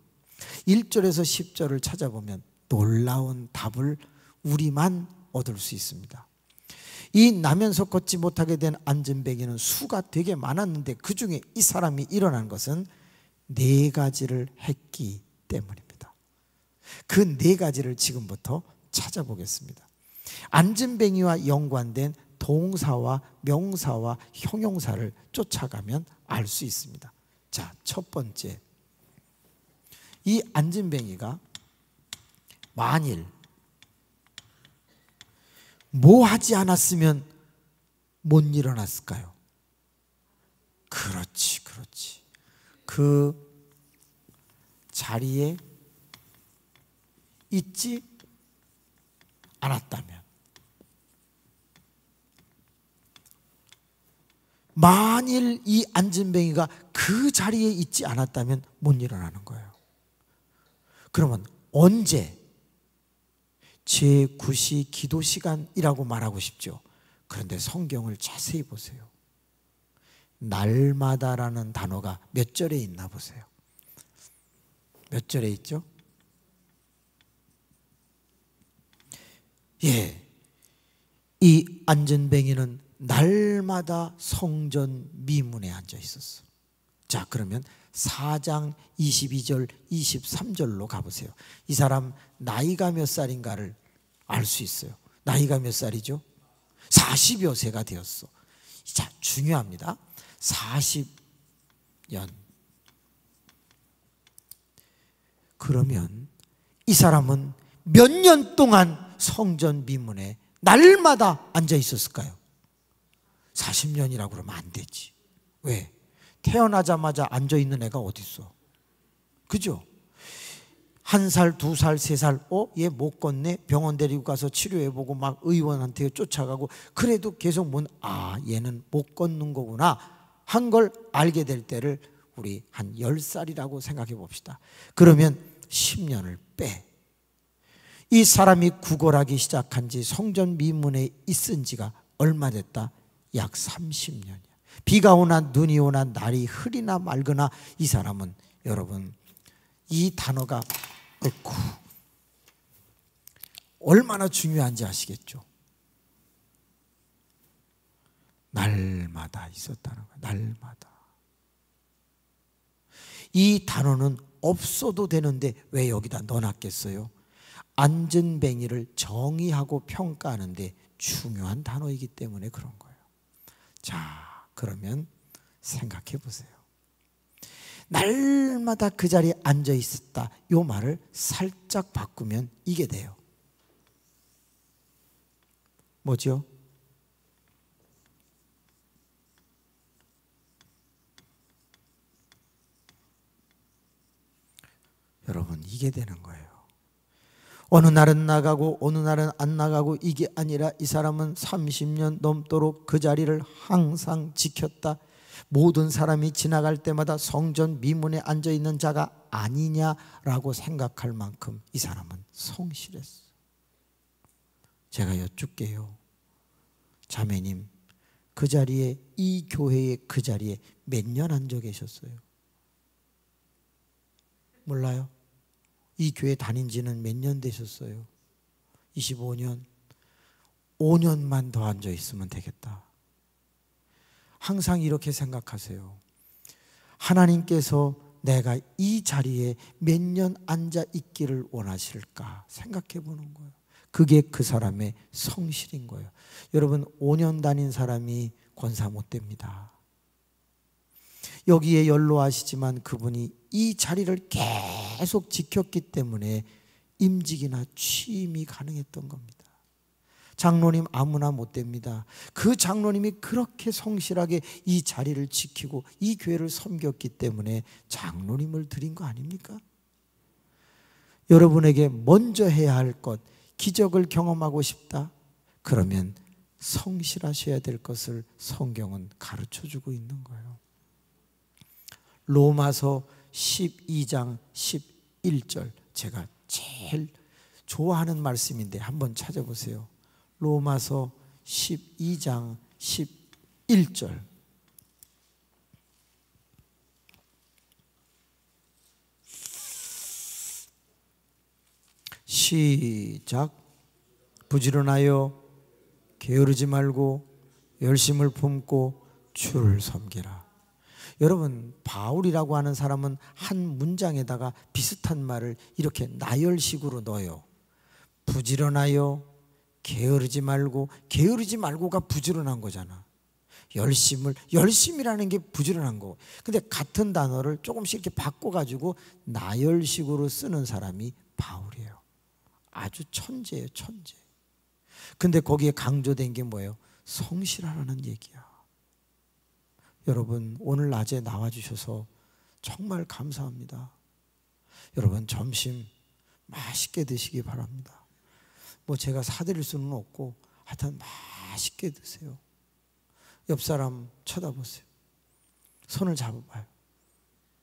1절에서 10절을 찾아보면 놀라운 답을 우리만 얻을 수 있습니다. 이 나면서 걷지 못하게 된 안전뱅이는 수가 되게 많았는데 그 중에 이 사람이 일어난 것은 4가지를 했기 때문입니다. 그 4가지를 지금부터 찾아보겠습니다. 안전뱅이와 연관된 동사와 명사와 형용사를 쫓아가면 알 수 있습니다. 자, 첫 번째, 이 안전뱅이가 만일 뭐 하지 않았으면 못 일어났을까요? 그렇지. 그 자리에 있지 않았다면, 만일 이 안전뱅이가 그 자리에 있지 않았다면 못 일어나는 거예요. 그러면 언제? 제9시 기도 시간이라고 말하고 싶죠. 그런데 성경을 자세히 보세요. 날마다라는 단어가 몇 절에 있나 보세요. 몇 절에 있죠? 예, 이 안전뱅이는 날마다 성전 미문에 앉아 있었어. 자, 그러면 4장 22절 23절로 가보세요. 이 사람 나이가 몇 살인가를 알 수 있어요. 나이가 몇 살이죠? 40여 세가 되었어. 자, 중요합니다. 40년 그러면 이 사람은 몇 년 동안 성전 미문에 날마다 앉아 있었을까요? 40년이라고 그러면 안 되지. 왜? 태어나자마자 앉아 있는 애가 어디 있어? 그죠? 1살, 2살, 3살, 얘 못 걷네? 병원 데리고 가서 치료해보고 막 의원한테 쫓아가고, 그래도 계속 얘는 못 걷는 거구나 한 걸 알게 될 때를 우리 한 10살이라고 생각해 봅시다. 그러면 10년을 빼. 이 사람이 구걸하기 시작한 지 성전 미문에 있은 지가 얼마 됐다? 약 30년이야. 비가 오나 눈이 오나 날이 흐리나 맑으나 이 사람은, 여러분, 이 단어가 얼마나 중요한지 아시겠죠? 날마다 있었다는 거예요. 날마다. 이 단어는 없어도 되는데 왜 여기다 넣어놨겠어요? 안전뱅이를 정의하고 평가하는데 중요한 단어이기 때문에 그런 거예요. 자, 그러면 생각해 보세요. 날마다 그 자리에 앉아 있었다, 이 말을 살짝 바꾸면 이게 돼요. 뭐죠? 여러분, 이게 되는 거예요. 어느 날은 나가고 어느 날은 안 나가고, 이게 아니라 이 사람은 30년 넘도록 그 자리를 항상 지켰다. 모든 사람이 지나갈 때마다 성전 미문에 앉아있는 자가 아니냐라고 생각할 만큼 이 사람은 성실했어. 제가 여쭙게요, 자매님, 그 자리에, 이 교회의 그 자리에 몇 년 앉아 계셨어요? 몰라요? 이 교회 다닌 지는 몇 년 되셨어요? 25년? 5년만 더 앉아 있으면 되겠다. 항상 이렇게 생각하세요. 하나님께서 내가 이 자리에 몇 년 앉아 있기를 원하실까 생각해 보는 거예요. 그게 그 사람의 성실인 거예요. 여러분, 5년 다닌 사람이 권사 못 됩니다. 여기에 연로하시지만 그분이 이 자리를 계속 지켰기 때문에 임직이나 취임이 가능했던 겁니다. 장로님 아무나 못 됩니다. 그 장로님이 그렇게 성실하게 이 자리를 지키고 이 교회를 섬겼기 때문에 장로님을 드린 거 아닙니까? 여러분에게 먼저 해야 할 것, 기적을 경험하고 싶다? 그러면 성실하셔야 될 것을 성경은 가르쳐주고 있는 거예요. 로마서 12장 11절, 제가 제일 좋아하는 말씀인데 한번 찾아보세요. 로마서 12장 11절. 시작. 부지런하여 게으르지 말고 열심을 품고 주를 섬기라. 여러분, 바울이라고 하는 사람은 한 문장에다가 비슷한 말을 이렇게 나열식으로 넣어요. 부지런하여 게으르지 말고, 게으르지 말고가 부지런한 거잖아. 열심이라는 게 부지런한 거. 근데 같은 단어를 조금씩 이렇게 바꿔가지고 나열식으로 쓰는 사람이 바울이에요. 아주 천재예요, 천재. 근데 거기에 강조된 게 뭐예요? 성실하라는 얘기야. 여러분, 오늘 낮에 나와주셔서 정말 감사합니다. 여러분, 점심 맛있게 드시기 바랍니다. 뭐 제가 사드릴 수는 없고 하여튼 맛있게 드세요. 옆 사람 쳐다보세요. 손을 잡아봐요.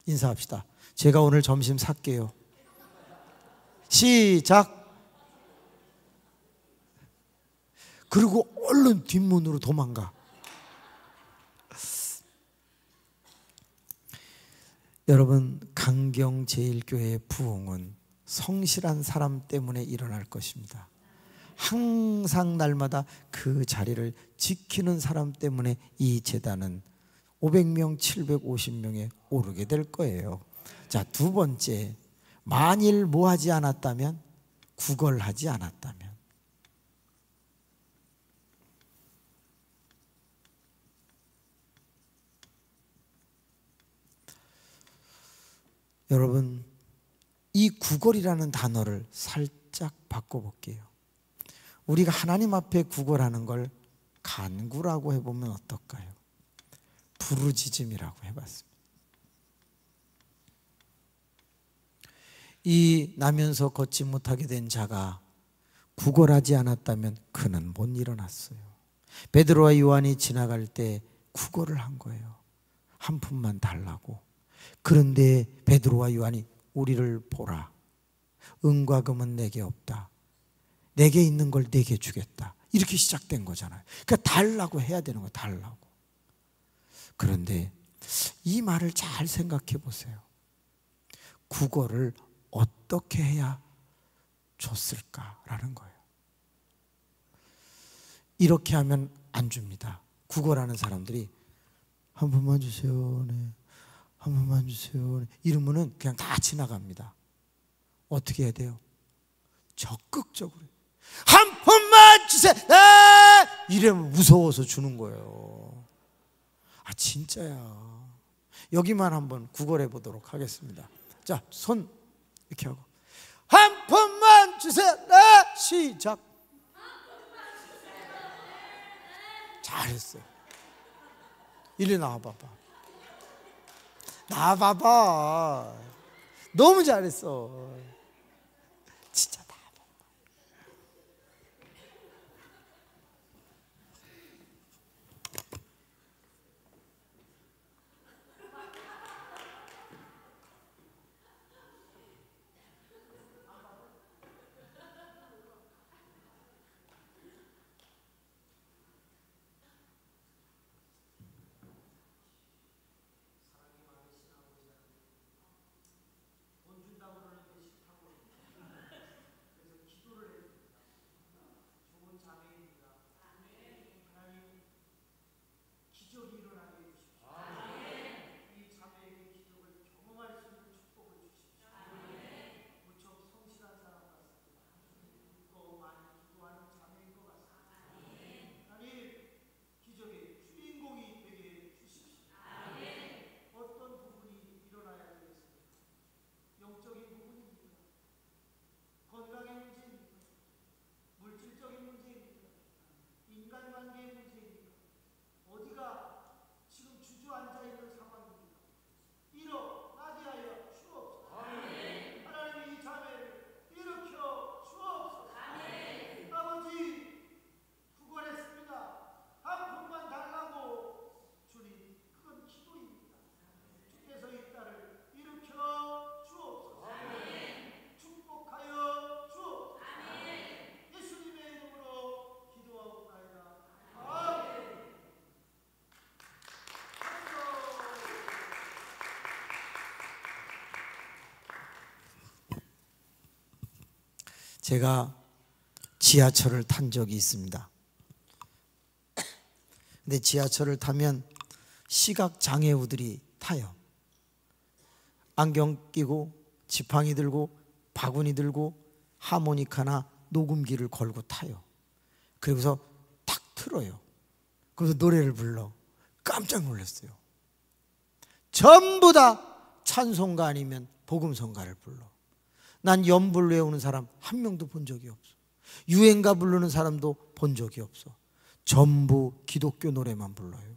인사합시다. 제가 오늘 점심 살게요. 시작. 그리고 얼른 뒷문으로 도망가. 여러분, 강경제일교회의 부흥은 성실한 사람 때문에 일어날 것입니다. 항상 날마다 그 자리를 지키는 사람 때문에 이 제단은 500명, 750명에 오르게 될 거예요. 자, 두 번째, 만일 뭐 하지 않았다면? 구걸하지 않았다면. 여러분, 이 구걸이라는 단어를 살짝 바꿔볼게요. 우리가 하나님 앞에 구걸하는 걸 간구라고 해보면 어떨까요? 부르짖음이라고 해봤습니다. 이 나면서 걷지 못하게 된 자가 구걸하지 않았다면 그는 못 일어났어요. 베드로와 요한이 지나갈 때 구걸을 한 거예요. 한 푼만 달라고. 그런데 베드로와 요한이 우리를 보라. 은과 금은 내게 없다. 내게 있는 걸 내게 주겠다. 이렇게 시작된 거잖아요. 그러니까 달라고 해야 되는 거예요. 달라고. 그런데 이 말을 잘 생각해 보세요. 구걸을 어떻게 해야 줬을까라는 거예요. 이렇게 하면 안 줍니다. 구걸하는 사람들이 한 번만 주세요. 네. 한 번만 주세요. 네. 이러면은 그냥 다 지나갑니다. 어떻게 해야 돼요? 적극적으로 한 번만 주세요. 네. 이러면 무서워서 주는 거예요. 아 진짜야. 여기만 한번 구걸해 보도록 하겠습니다. 자, 손 이렇게 하고 한 푼만 주세요. 네. 시작. 잘했어요. 이리 나와봐봐. 나와봐봐. 너무 잘했어. 진짜 나와봐. 제가 지하철을 탄 적이 있습니다. 근데 지하철을 타면 시각장애우들이 타요. 안경 끼고 지팡이 들고 바구니 들고 하모니카나 녹음기를 걸고 타요. 그리고서 탁 틀어요. 그래서 노래를 불러. 깜짝 놀랐어요. 전부 다 찬송가 아니면 복음성가를 불러. 난 연불 외우는 사람 한 명도 본 적이 없어. 유행가 부르는 사람도 본 적이 없어. 전부 기독교 노래만 불러요.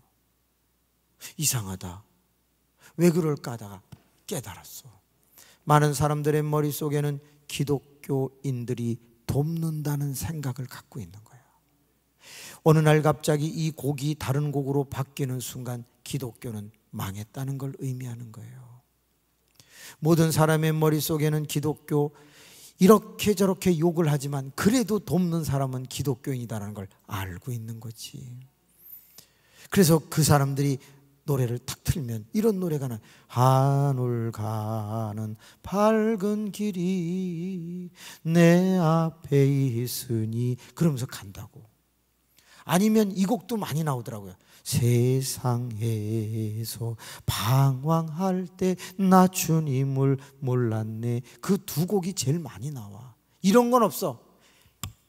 이상하다. 왜 그럴까 하다가 깨달았어. 많은 사람들의 머릿속에는 기독교인들이 돕는다는 생각을 갖고 있는 거야. 어느 날 갑자기 이 곡이 다른 곡으로 바뀌는 순간 기독교는 망했다는 걸 의미하는 거예요. 모든 사람의 머릿속에는 기독교 이렇게 저렇게 욕을 하지만 그래도 돕는 사람은 기독교인이다라는 걸 알고 있는 거지. 그래서 그 사람들이 노래를 탁 틀면 이런 노래가 나. 하늘 가는 밝은 길이 내 앞에 있으니 그러면서 간다고. 아니면 이 곡도 많이 나오더라고요. 세상에서 방황할 때 나 주님을 몰랐네. 그 두 곡이 제일 많이 나와. 이런 건 없어.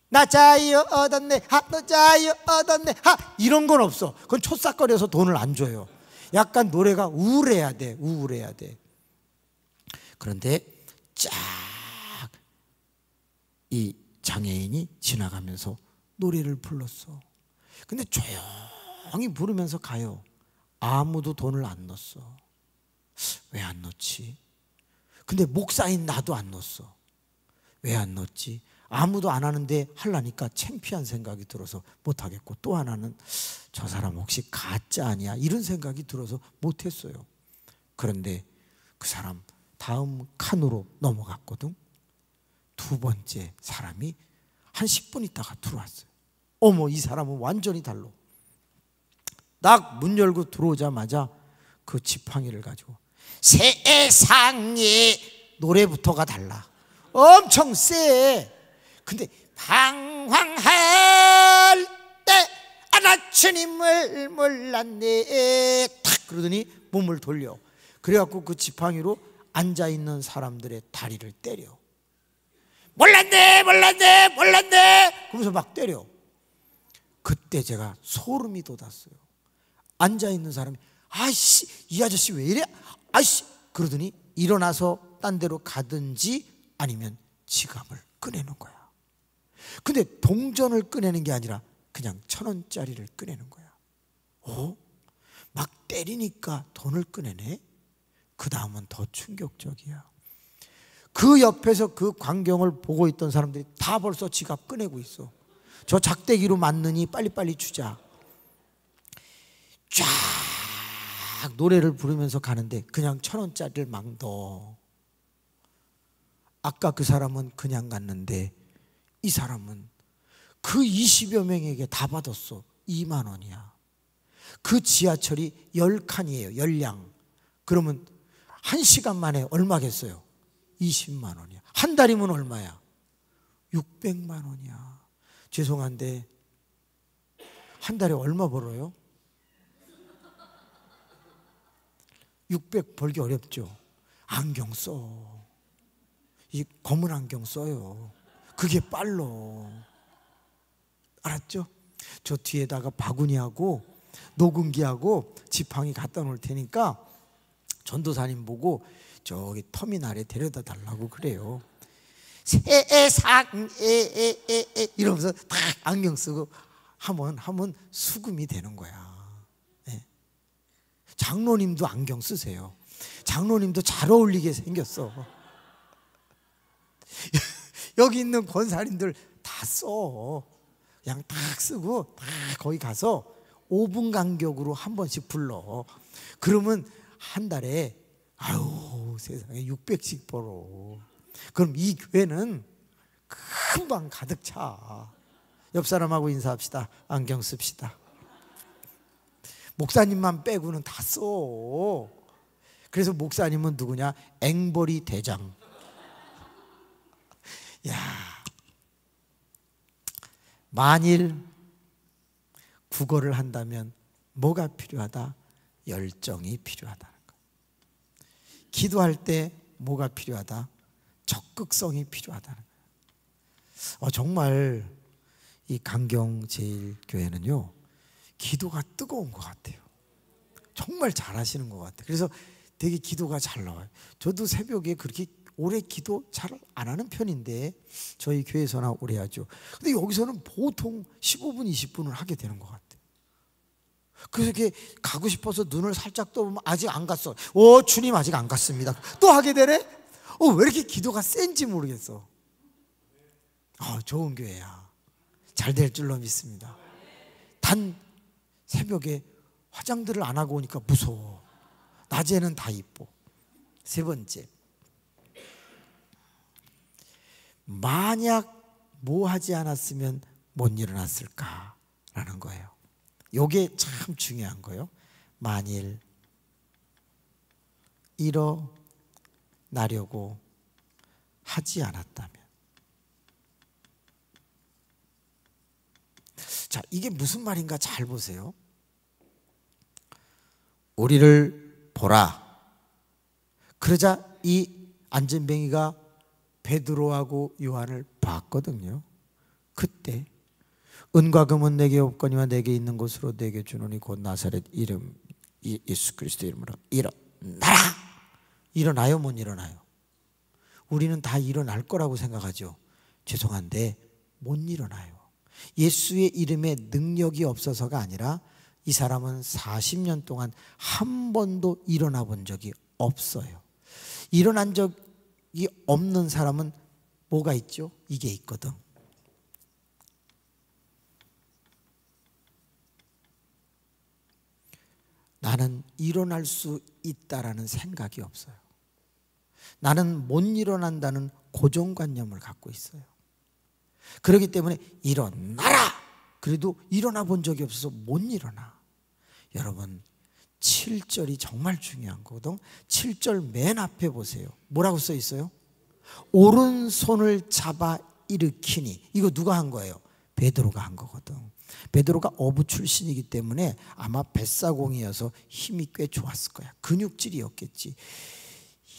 나 자유 얻었네 너 자유 얻었네 이런 건 없어. 그건 촐싹거려서 돈을 안 줘요. 약간 노래가 우울해야 돼. 우울해야 돼. 그런데 쫙 이 장애인이 지나가면서 노래를 불렀어. 근데 조용히 부르면서 가요. 아무도 돈을 안 넣었어. 왜 안 넣지? 근데 목사인 나도 안 넣었어. 왜 안 넣었지? 아무도 안 하는데 하려니까 창피한 생각이 들어서 못하겠고, 또 하나는 저 사람 혹시 가짜 아니야? 이런 생각이 들어서 못했어요. 그런데 그 사람 다음 칸으로 넘어갔거든. 두 번째 사람이 한 10분 있다가 들어왔어요. 어머, 이 사람은 완전히 달라. 딱 문 열고 들어오자마자 그 지팡이를 가지고 세상에 노래부터가 달라. 엄청 세. 근데 방황할 때 나 주님을 몰랐네. 탁 그러더니 몸을 돌려. 그래갖고 그 지팡이로 앉아있는 사람들의 다리를 때려. 몰랐네 몰랐네 몰랐네 그러면서 막 때려. 그때 제가 소름이 돋았어요. 앉아있는 사람이 아이씨 이 아저씨 왜 이래? 아이씨 그러더니 일어나서 딴 데로 가든지 아니면 지갑을 꺼내는 거야. 근데 동전을 꺼내는 게 아니라 그냥 1,000원짜리를 꺼내는 거야. 막 때리니까 돈을 꺼내네. 그 다음은 더 충격적이야. 그 옆에서 그 광경을 보고 있던 사람들이 다 벌써 지갑 꺼내고 있어. 저 작대기로 맞느니 빨리빨리 주자. 쫙 노래를 부르면서 가는데 그냥 1,000원짜리를 막 넣어. 아까 그 사람은 그냥 갔는데 이 사람은 그 20여 명에게 다 받았어. 2만 원이야. 그 지하철이 10칸이에요. 10량. 그러면 1시간 만에 얼마겠어요? 20만 원이야. 한 달이면 얼마야? 600만 원이야. 죄송한데 한 달에 얼마 벌어요? 600 벌기 어렵죠. 안경 써. 이 검은 안경 써요. 그게 빨로. 알았죠? 저 뒤에다가 바구니하고 녹음기하고 지팡이 갖다 놓을 테니까 전도사님 보고 저기 터미널에 데려다 달라고 그래요. 세상에 이러면서 딱 안경 쓰고 하면 수금이 되는 거야. 네. 장로님도 안경 쓰세요. 장로님도 잘 어울리게 생겼어. 여기 있는 권사님들 다 써. 그냥 딱 쓰고 딱 거기 가서 5분 간격으로 한 번씩 불러. 그러면 한 달에 아유 세상에 600씩 벌어. 그럼 이 교회는 금방 가득 차. 옆 사람하고 인사합시다. 안경 씁시다. 목사님만 빼고는 다 써. 그래서 목사님은 누구냐? 앵벌이 대장. 야, 만일 국어를 한다면 뭐가 필요하다? 열정이 필요하다는 거예요. 기도할 때 뭐가 필요하다? 적극성이 필요하다는 거예요. 정말 이 강경제일교회는요 기도가 뜨거운 것 같아요. 정말 잘하시는 것 같아요. 그래서 되게 기도가 잘 나와요. 저도 새벽에 그렇게 오래 기도 잘 안 하는 편인데 저희 교회에서나 오래 하죠. 근데 여기서는 보통 15분 20분을 하게 되는 것 같아요. 그래서 이렇게 가고 싶어서 눈을 살짝 떠보면 아직 안 갔어. 주님 아직 안 갔습니다. 또 하게 되네. 왜 이렇게 기도가 센지 모르겠어. 좋은 교회야. 잘 될 줄로 믿습니다. 단 새벽에 화장들을 안 하고 오니까 무서워. 낮에는 다 이뻐. 세 번째, 만약 뭐 하지 않았으면 못 일어났을까라는 거예요. 이게 참 중요한 거예요. 만일 일어나려고 하지 않았다면. 자, 이게 무슨 말인가 잘 보세요. 우리를 보라. 그러자 이 안전뱅이가 베드로하고 요한을 봤거든요. 그때 은과 금은 내게 없거니와 내게 있는 것으로 내게 주노니 곧 나사렛 이름 예수 그리스도 이름으로 일어나라. 일어나요 못 일어나요? 우리는 다 일어날 거라고 생각하죠. 죄송한데 못 일어나요. 예수의 이름에 능력이 없어서가 아니라 이 사람은 40년 동안 한 번도 일어나 본 적이 없어요. 일어난 적이 없는 사람은 뭐가 있죠? 이게 있거든. 나는 일어날 수 있다라는 생각이 없어요. 나는 못 일어난다는 고정관념을 갖고 있어요. 그렇기 때문에 일어나라! 그래도 일어나 본 적이 없어서 못 일어나. 여러분 7절이 정말 중요한 거거든. 7절 맨 앞에 보세요. 뭐라고 써 있어요? 오른손을 잡아 일으키니. 이거 누가 한 거예요? 베드로가 한 거거든. 베드로가 어부 출신이기 때문에 아마 뱃사공이어서 힘이 꽤 좋았을 거야. 근육질이었겠지.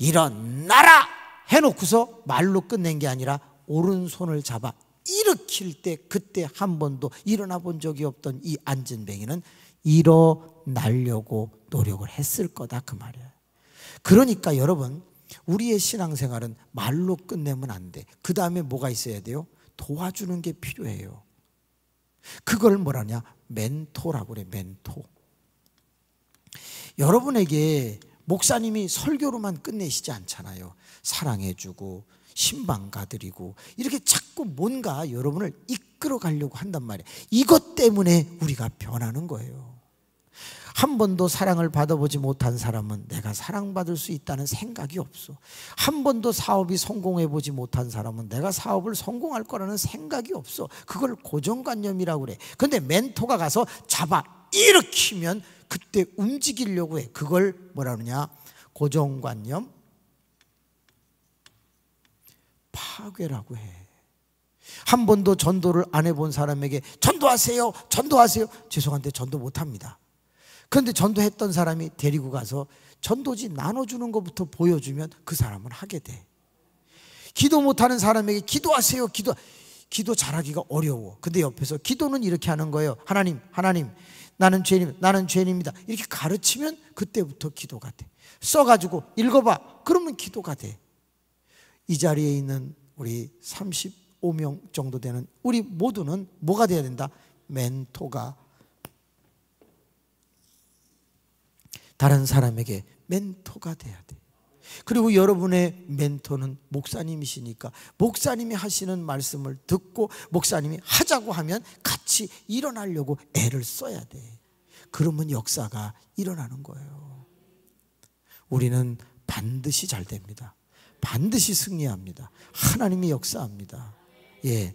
일어나라! 해놓고서 말로 끝낸 게 아니라 오른손을 잡아 일으킬 때 그때 한 번도 일어나 본 적이 없던 이 안진뱅이는 일어나려고 노력을 했을 거다 그 말이야. 그러니까 여러분 우리의 신앙생활은 말로 끝내면 안 돼. 그 다음에 뭐가 있어야 돼요? 도와주는 게 필요해요. 그걸 뭐라냐? 멘토라고 그래. 멘토. 여러분에게 목사님이 설교로만 끝내시지 않잖아요. 사랑해주고 신방 가드리고 이렇게 자꾸 뭔가 여러분을 이끌어 가려고 한단 말이에요. 이것 때문에 우리가 변하는 거예요. 한 번도 사랑을 받아보지 못한 사람은 내가 사랑받을 수 있다는 생각이 없어. 한 번도 사업이 성공해보지 못한 사람은 내가 사업을 성공할 거라는 생각이 없어. 그걸 고정관념이라고 그래. 그런데 멘토가 가서 잡아 일으키면 그때 움직이려고 해. 그걸 뭐라 그러냐? 고정관념 파괴라고 해. 한 번도 전도를 안 해본 사람에게 전도하세요, 전도하세요. 죄송한데 전도 못합니다. 그런데 전도했던 사람이 데리고 가서 전도지 나눠주는 것부터 보여주면 그 사람은 하게 돼. 기도 못하는 사람에게 기도하세요, 기도 잘하기가 어려워. 근데 옆에서 기도는 이렇게 하는 거예요. 하나님 나는 죄인입니다. 이렇게 가르치면 그때부터 기도가 돼. 써가지고 읽어봐. 그러면 기도가 돼. 이 자리에 있는 우리 35명 정도 되는 우리 모두는 뭐가 돼야 된다? 멘토가 다른 사람에게 멘토가 돼야 돼. 그리고 여러분의 멘토는 목사님이시니까 목사님이 하시는 말씀을 듣고 목사님이 하자고 하면 같이 일어나려고 애를 써야 돼. 그러면 역사가 일어나는 거예요. 우리는 반드시 잘 됩니다. 반드시 승리합니다. 하나님이 역사합니다. 예.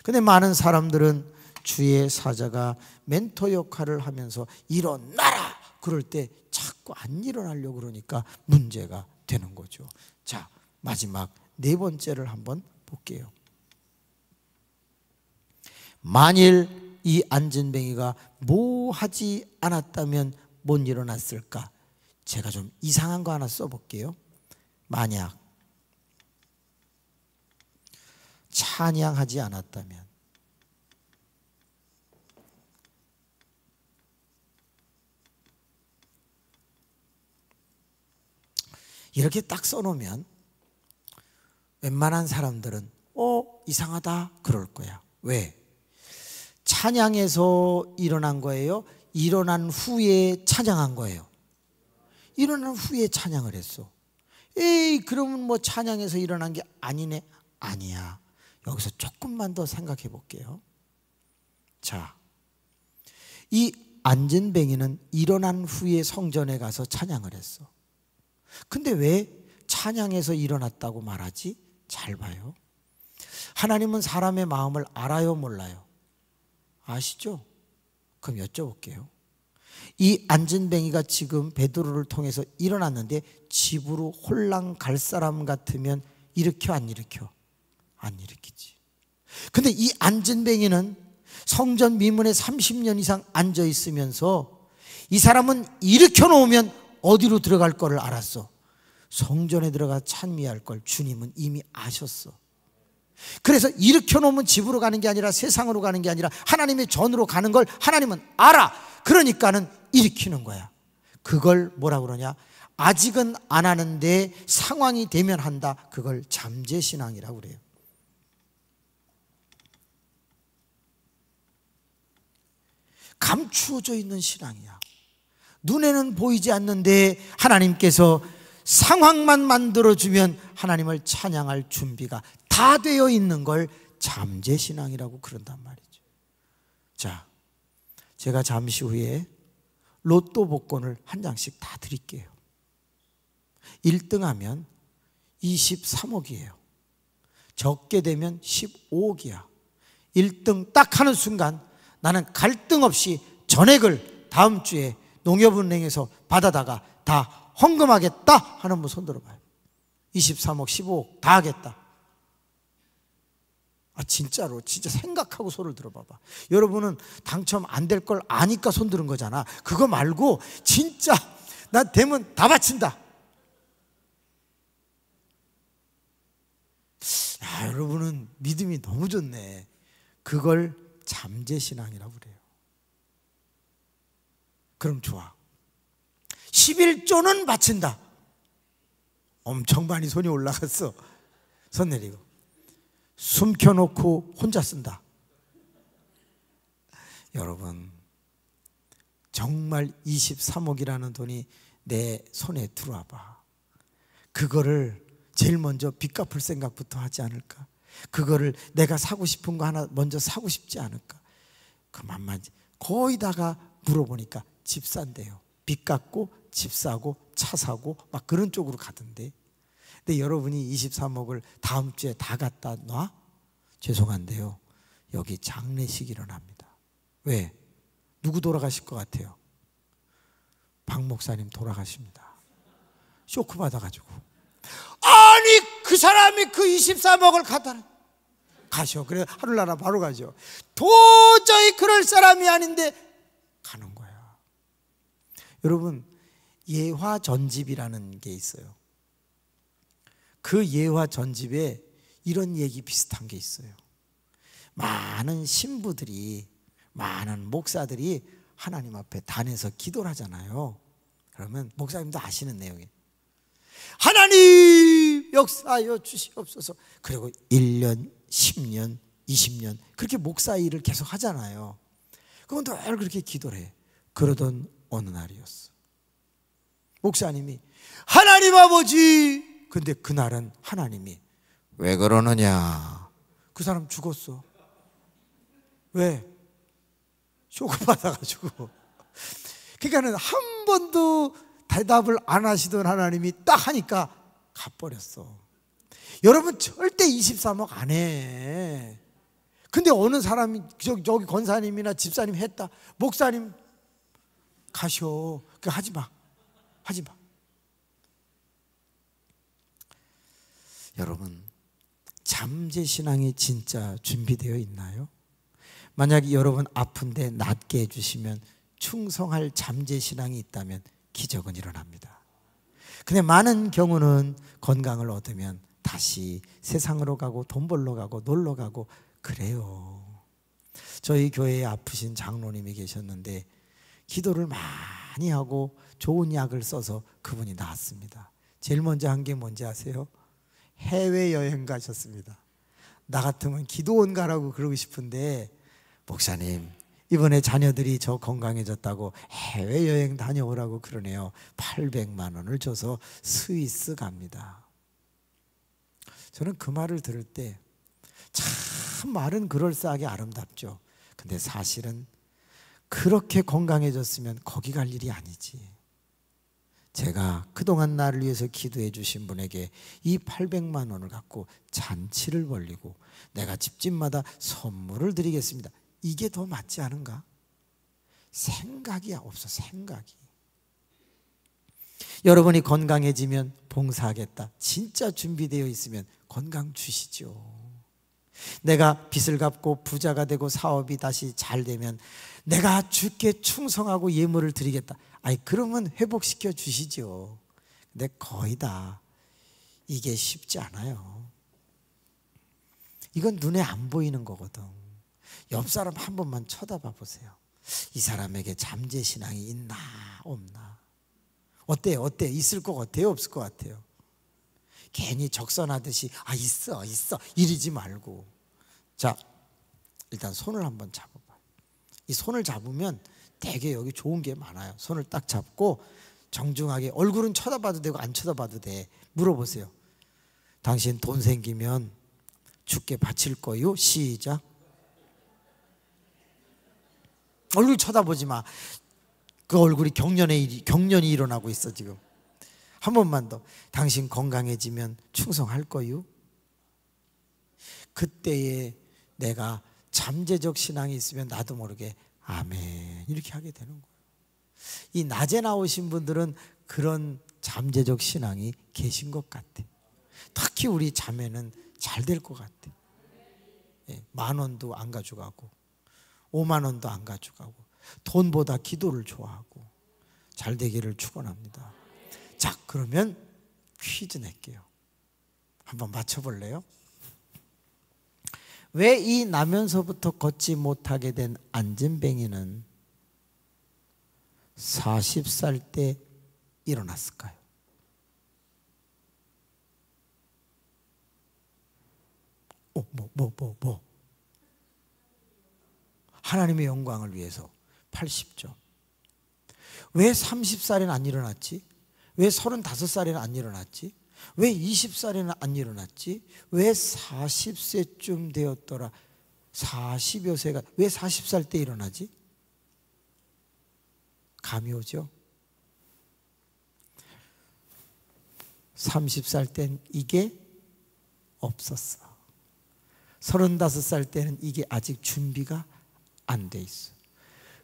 근데 많은 사람들은 주의 사자가 멘토 역할을 하면서 일어나라! 그럴 때 자꾸 안 일어나려고 그러니까 문제가 되는 거죠. 자, 마지막 네 번째를 한번 볼게요. 만일 이 안진뱅이가 뭐 하지 않았다면 못 일어났을까? 제가 좀 이상한 거 하나 써볼게요. 만약 찬양하지 않았다면, 이렇게 딱 써놓으면 웬만한 사람들은 이상하다 그럴 거야. 왜? 찬양에서 일어난 거예요? 일어난 후에 찬양한 거예요? 일어난 후에 찬양을 했어. 에이, 그러면 뭐 찬양에서 일어난 게 아니네? 아니야. 여기서 조금만 더 생각해 볼게요. 자, 이 안진뱅이는 일어난 후에 성전에 가서 찬양을 했어. 근데 왜 찬양에서 일어났다고 말하지? 잘 봐요. 하나님은 사람의 마음을 알아요, 몰라요? 아시죠? 그럼 여쭤볼게요. 이 안진뱅이가 지금 베드로를 통해서 일어났는데 집으로 홀랑 갈 사람 같으면 일으켜, 안 일으켜? 안 일으키지. 근데 이 안진뱅이는 성전 미문에 30년 이상 앉아 있으면서 이 사람은 일으켜 놓으면 어디로 들어갈 거를 알았어. 성전에 들어가 찬미할 걸 주님은 이미 아셨어. 그래서 일으켜 놓으면 집으로 가는 게 아니라 세상으로 가는 게 아니라 하나님의 전으로 가는 걸 하나님은 알아. 그러니까는 일으키는 거야. 그걸 뭐라 그러냐? 아직은 안 하는데 상황이 되면 한다. 그걸 잠재신앙이라고 그래요. 감추어져 있는 신앙이야. 눈에는 보이지 않는데 하나님께서 상황만 만들어주면 하나님을 찬양할 준비가 다 되어 있는 걸 잠재신앙이라고 그런단 말이죠. 자, 제가 잠시 후에 로또 복권을 한 장씩 다 드릴게요. 1등 하면 23억이에요. 적게 되면 15억이야. 1등 딱 하는 순간 나는 갈등 없이 전액을 다음 주에 농협은행에서 받아다가 다 헌금하겠다 하는 분 손 들어봐요. 23억, 15억 다 하겠다. 진짜로, 진짜 생각하고 손을 들어봐봐. 여러분은 당첨 안 될 걸 아니까 손 드는 거잖아. 그거 말고 진짜 나 되면 다 바친다. 여러분은 믿음이 너무 좋네. 그걸 잠재신앙이라고 그래요. 그럼 좋아. 11조는 바친다. 엄청 많이 손이 올라갔어. 손 내리고. 숨겨놓고 혼자 쓴다. 여러분, 정말 23억이라는 돈이 내 손에 들어와봐. 그거를 제일 먼저 빚 갚을 생각부터 하지 않을까? 그거를 내가 사고 싶은 거 하나 먼저 사고 싶지 않을까? 그만만 거의 다가 물어보니까 집 산대요. 빚 갚고 집 사고 차 사고 막 그런 쪽으로 가던데. 근데 여러분이 23억을 다음 주에 다 갖다 놔? 죄송한데요, 여기 장례식 일어납니다. 왜? 누구 돌아가실 것 같아요? 박 목사님 돌아가십니다. 쇼크 받아가지고. 아니 그 사람이 그 23억을 갖다 가셔. 그래 하늘나라 바로 가죠. 도저히 그럴 사람이 아닌데 가는 거야. 여러분, 예화전집이라는 게 있어요. 그 예화전집에 이런 얘기 비슷한 게 있어요. 많은 신부들이, 많은 목사들이 하나님 앞에 단에서 기도를 하잖아요. 그러면 목사님도 아시는 내용이에요. 하나님 역사하여 주시옵소서. 그리고 1년, 10년, 20년 그렇게 목사 일을 계속 하잖아요. 그건 늘 그렇게 기도를 해. 그러던 어느 날이었어. 목사님이 하나님 아버지, 근데 그날은 하나님이 왜 그러느냐, 그 사람 죽었어. 왜? 쇼크 받아가지고. 그러니까는 한 번도 대답을 안 하시던 하나님이 딱 하니까 가버렸어. 여러분 절대 23억 안 해. 근데 어느 사람이 저기 권사님이나 집사님 했다. 목사님 가셔. 그 하지 마. 하지 마. 여러분, 잠재신앙이 진짜 준비되어 있나요? 만약 여러분 아픈데 낫게 해주시면 충성할 잠재신앙이 있다면 기적은 일어납니다. 근데 많은 경우는 건강을 얻으면 다시 세상으로 가고 돈 벌러 가고 놀러 가고 그래요. 저희 교회에 아프신 장로님이 계셨는데 기도를 많이 하고 좋은 약을 써서 그분이 나았습니다. 제일 먼저 한 게 뭔지 아세요? 해외여행 가셨습니다. 나 같으면 기도원 가라고 그러고 싶은데, 목사님 이번에 자녀들이 저 건강해졌다고 해외여행 다녀오라고 그러네요. 800만 원을 줘서 스위스 갑니다. 저는 그 말을 들을 때 참 말은 그럴싸하게 아름답죠. 근데 사실은 그렇게 건강해졌으면 거기 갈 일이 아니지. 제가 그동안 나를 위해서 기도해 주신 분에게 이 800만 원을 갖고 잔치를 벌리고 내가 집집마다 선물을 드리겠습니다. 이게 더 맞지 않은가? 생각이 없어. 생각이. 여러분이 건강해지면 봉사하겠다, 진짜 준비되어 있으면 건강 주시죠. 내가 빚을 갚고 부자가 되고 사업이 다시 잘 되면 내가 주께 충성하고 예물을 드리겠다. 그러면 회복시켜 주시죠. 근데 거의 다 이게 쉽지 않아요. 이건 눈에 안 보이는 거거든. 옆 사람 한 번만 쳐다봐 보세요. 이 사람에게 잠재신앙이 있나 없나. 어때요? 있을 것 같아요? 없을 것 같아요? 괜히 적선하듯이 있어 이러지 말고. 자, 일단 손을 한번 잡아봐. 이 손을 잡으면 되게 여기 좋은 게 많아요. 손을 딱 잡고 정중하게, 얼굴은 쳐다봐도 되고 안 쳐다봐도 돼. 물어보세요. 당신 돈 생기면 주께 바칠 거요? 시작. 얼굴 쳐다보지 마. 그 얼굴이 경련이 일어나고 있어 지금. 한 번만 더. 당신 건강해지면 충성할 거요? 그때에 내가 잠재적 신앙이 있으면 나도 모르게 아멘 이렇게 하게 되는 거예요. 이 낮에 나오신 분들은 그런 잠재적 신앙이 계신 것 같아. 특히 우리 자매는 잘 될 것 같아. 10,000원도 안 가져가고 50,000원도 안 가져가고 돈보다 기도를 좋아하고 잘 되기를 축원합니다. 자, 그러면 퀴즈 낼게요. 한번 맞춰볼래요? 왜 이 나면서부터 걷지 못하게 된 안진뱅이는 40살 때 일어났을까요? 하나님의 영광을 위해서 80점. 왜 30살에는 안 일어났지? 왜 35살에는 안 일어났지? 왜 20살에는 안 일어났지? 왜 40세쯤 되었더라? 40여 세가 왜 40살 때 일어나지? 감이 오죠? 30살 땐 이게 없었어. 35살 때는 이게 아직 준비가 안 돼 있어.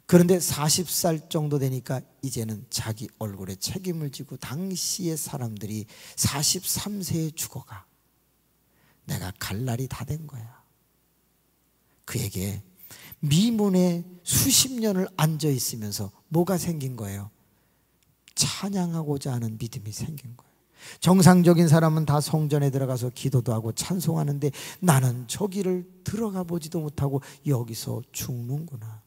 그런데 40살 정도 되니까 이제는 자기 얼굴에 책임을 지고 당시의 사람들이 43세에 죽어가. 내가 갈 날이 다 된 거야. 그에게 미문에 수십 년을 앉아 있으면서 뭐가 생긴 거예요? 찬양하고자 하는 믿음이 생긴 거예요. 정상적인 사람은 다 성전에 들어가서 기도도 하고 찬송하는데 나는 저기를 들어가 보지도 못하고 여기서 죽는구나.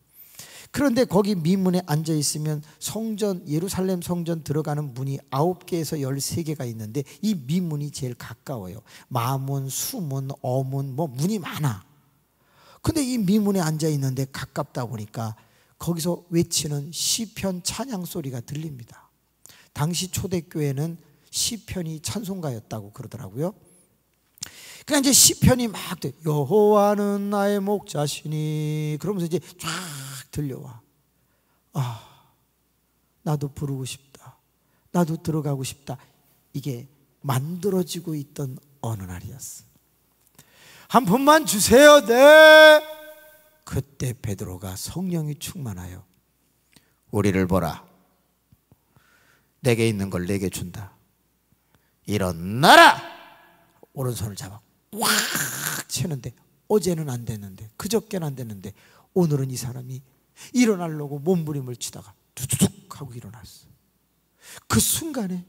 그런데 거기 미문에 앉아 있으면 성전, 예루살렘 성전 들어가는 문이 9개에서 13개가 있는데 이 미문이 제일 가까워요. 마문, 수문, 어문, 문이 많아. 근데 이 미문에 앉아 있는데 가깝다 보니까 거기서 외치는 시편 찬양 소리가 들립니다. 당시 초대교회는 시편이 찬송가였다고 그러더라고요. 그러니까 이제 시편이 막 돼. 여호와는 나의 목자시니 그러면서 이제 쫙 들려와. 나도 부르고 싶다. 나도 들어가고 싶다. 이게 만들어지고 있던 어느 날이었어. 한 푼만 주세요. 네. 그때 베드로가 성령이 충만하여 우리를 보라. 내게 있는 걸 내게 준다. 일어나라. 오른손을 잡아 꽉 채는데 어제는 안 됐는데 그저께는 안 됐는데 오늘은 이 사람이 일어나려고 몸부림을 치다가 두두둑 하고 일어났어. 그 순간에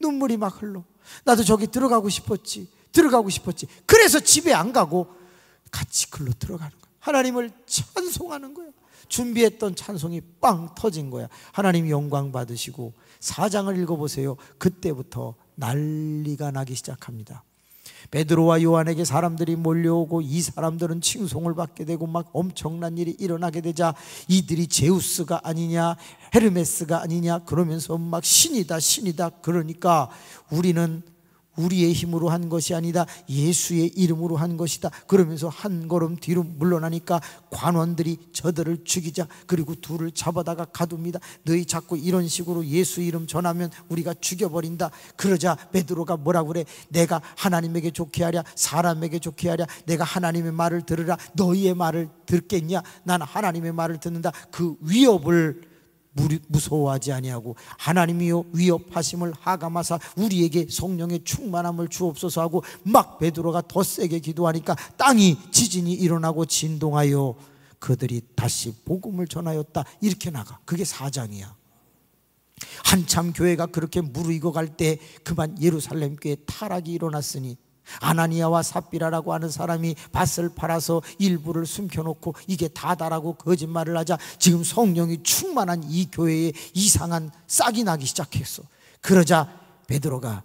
눈물이 막 흘러. 나도 저기 들어가고 싶었지. 그래서 집에 안 가고 같이 글로 들어가는 거야. 하나님을 찬송하는 거야. 준비했던 찬송이 빵 터진 거야. 하나님 영광 받으시고 4장을 읽어보세요. 그때부터 난리가 나기 시작합니다. 베드로와 요한에게 사람들이 몰려오고 이 사람들은 칭송을 받게 되고 막 엄청난 일이 일어나게 되자 이들이 제우스가 아니냐 헤르메스가 아니냐 그러면서 막 신이다 그러니까 우리는 우리의 힘으로 한 것이 아니다 예수의 이름으로 한 것이다 그러면서 한 걸음 뒤로 물러나니까 관원들이 저들을 죽이자. 그리고 둘을 잡아다가 가둡니다. 너희 자꾸 이런 식으로 예수 이름 전하면 우리가 죽여버린다. 그러자 베드로가 뭐라고 그래? 내가 하나님에게 좋게 하랴 사람에게 좋게 하랴 내가 하나님의 말을 들으라. 너희의 말을 듣겠냐? 나는 하나님의 말을 듣는다. 그 위협을 무서워하지 아니하고 하나님이여 위협하심을 하감하사 우리에게 성령의 충만함을 주옵소서 하고 막 베드로가 더 세게 기도하니까 땅이 지진이 일어나고 진동하여 그들이 다시 복음을 전하였다. 이렇게 나가. 그게 4장이야. 한참 교회가 그렇게 무르익어 갈 때 그만 예루살렘 교회 타락이 일어났으니 아나니아와 삽비라라고 하는 사람이 밭을 팔아서 일부를 숨겨놓고 이게 다다라고 거짓말을 하자 지금 성령이 충만한 이 교회에 이상한 싹이 나기 시작했어. 그러자 베드로가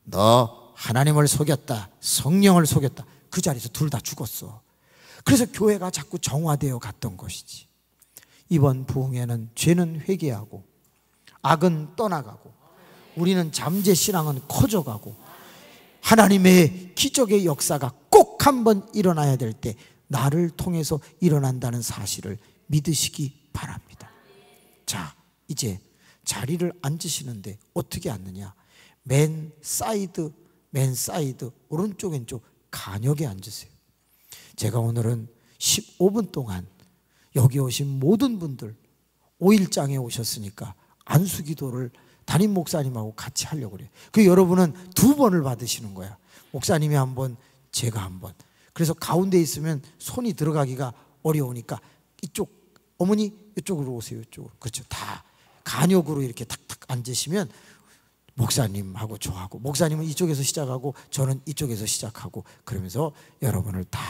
너 하나님을 속였다 성령을 속였다. 그 자리에서 둘 다 죽었어. 그래서 교회가 자꾸 정화되어 갔던 것이지. 이번 부흥회는 죄는 회개하고 악은 떠나가고 우리는 잠재신앙은 커져가고 하나님의 기적의 역사가 꼭 한번 일어나야 될 때 나를 통해서 일어난다는 사실을 믿으시기 바랍니다. 자, 이제 자리를 앉으시는데 어떻게 앉느냐? 맨 사이드 오른쪽 왼쪽 간역에 앉으세요. 제가 오늘은 15분 동안 여기 오신 모든 분들 5일장에 오셨으니까 안수기도를 담임 목사님하고 같이 하려고 그래요. 그 여러분은 2번을 받으시는 거야. 목사님이 한 번, 제가 한 번. 그래서 가운데 있으면 손이 들어가기가 어려우니까 이쪽, 어머니 이쪽으로 오세요. 이쪽으로. 그렇죠. 다 간역으로 이렇게 탁탁 앉으시면 목사님하고 저하고, 목사님은 이쪽에서 시작하고 저는 이쪽에서 시작하고, 그러면서 여러분을 다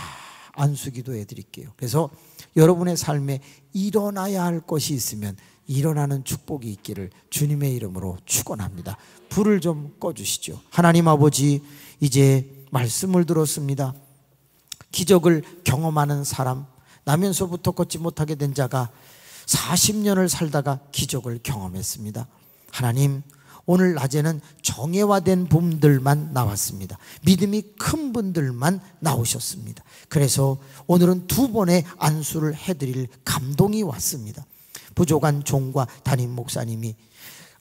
안수기도 해드릴게요. 그래서 여러분의 삶에 일어나야 할 것이 있으면 일어나는 축복이 있기를 주님의 이름으로 축원합니다. 불을 좀 꺼주시죠. 하나님 아버지, 이제 말씀을 들었습니다. 기적을 경험하는 사람, 나면서부터 걷지 못하게 된 자가 40년을 살다가 기적을 경험했습니다. 하나님, 오늘 낮에는 정예화된 분들만 나왔습니다. 믿음이 큰 분들만 나오셨습니다. 그래서 오늘은 2번의 안수를 해드릴 감동이 왔습니다. 부족한 종과 담임 목사님이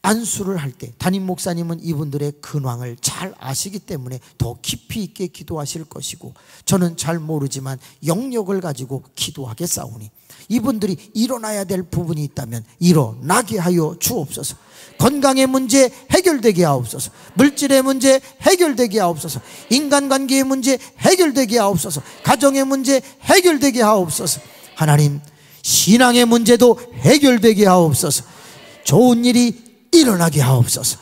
안수를 할 때, 담임 목사님은 이분들의 근황을 잘 아시기 때문에 더 깊이 있게 기도하실 것이고, 저는 잘 모르지만 영역을 가지고 기도하겠사오니 이분들이 일어나야 될 부분이 있다면 일어나게 하여 주옵소서. 건강의 문제 해결되게 하옵소서. 물질의 문제 해결되게 하옵소서. 인간관계의 문제 해결되게 하옵소서. 가정의 문제 해결되게 하옵소서. 하나님, 신앙의 문제도 해결되게 하옵소서. 좋은 일이 일어나게 하옵소서.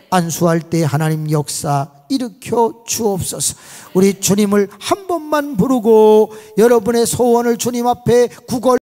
안수할 때 하나님 역사 일으켜 주옵소서. 우리 주님을 한 번만 부르고 여러분의 소원을 주님 앞에 구걸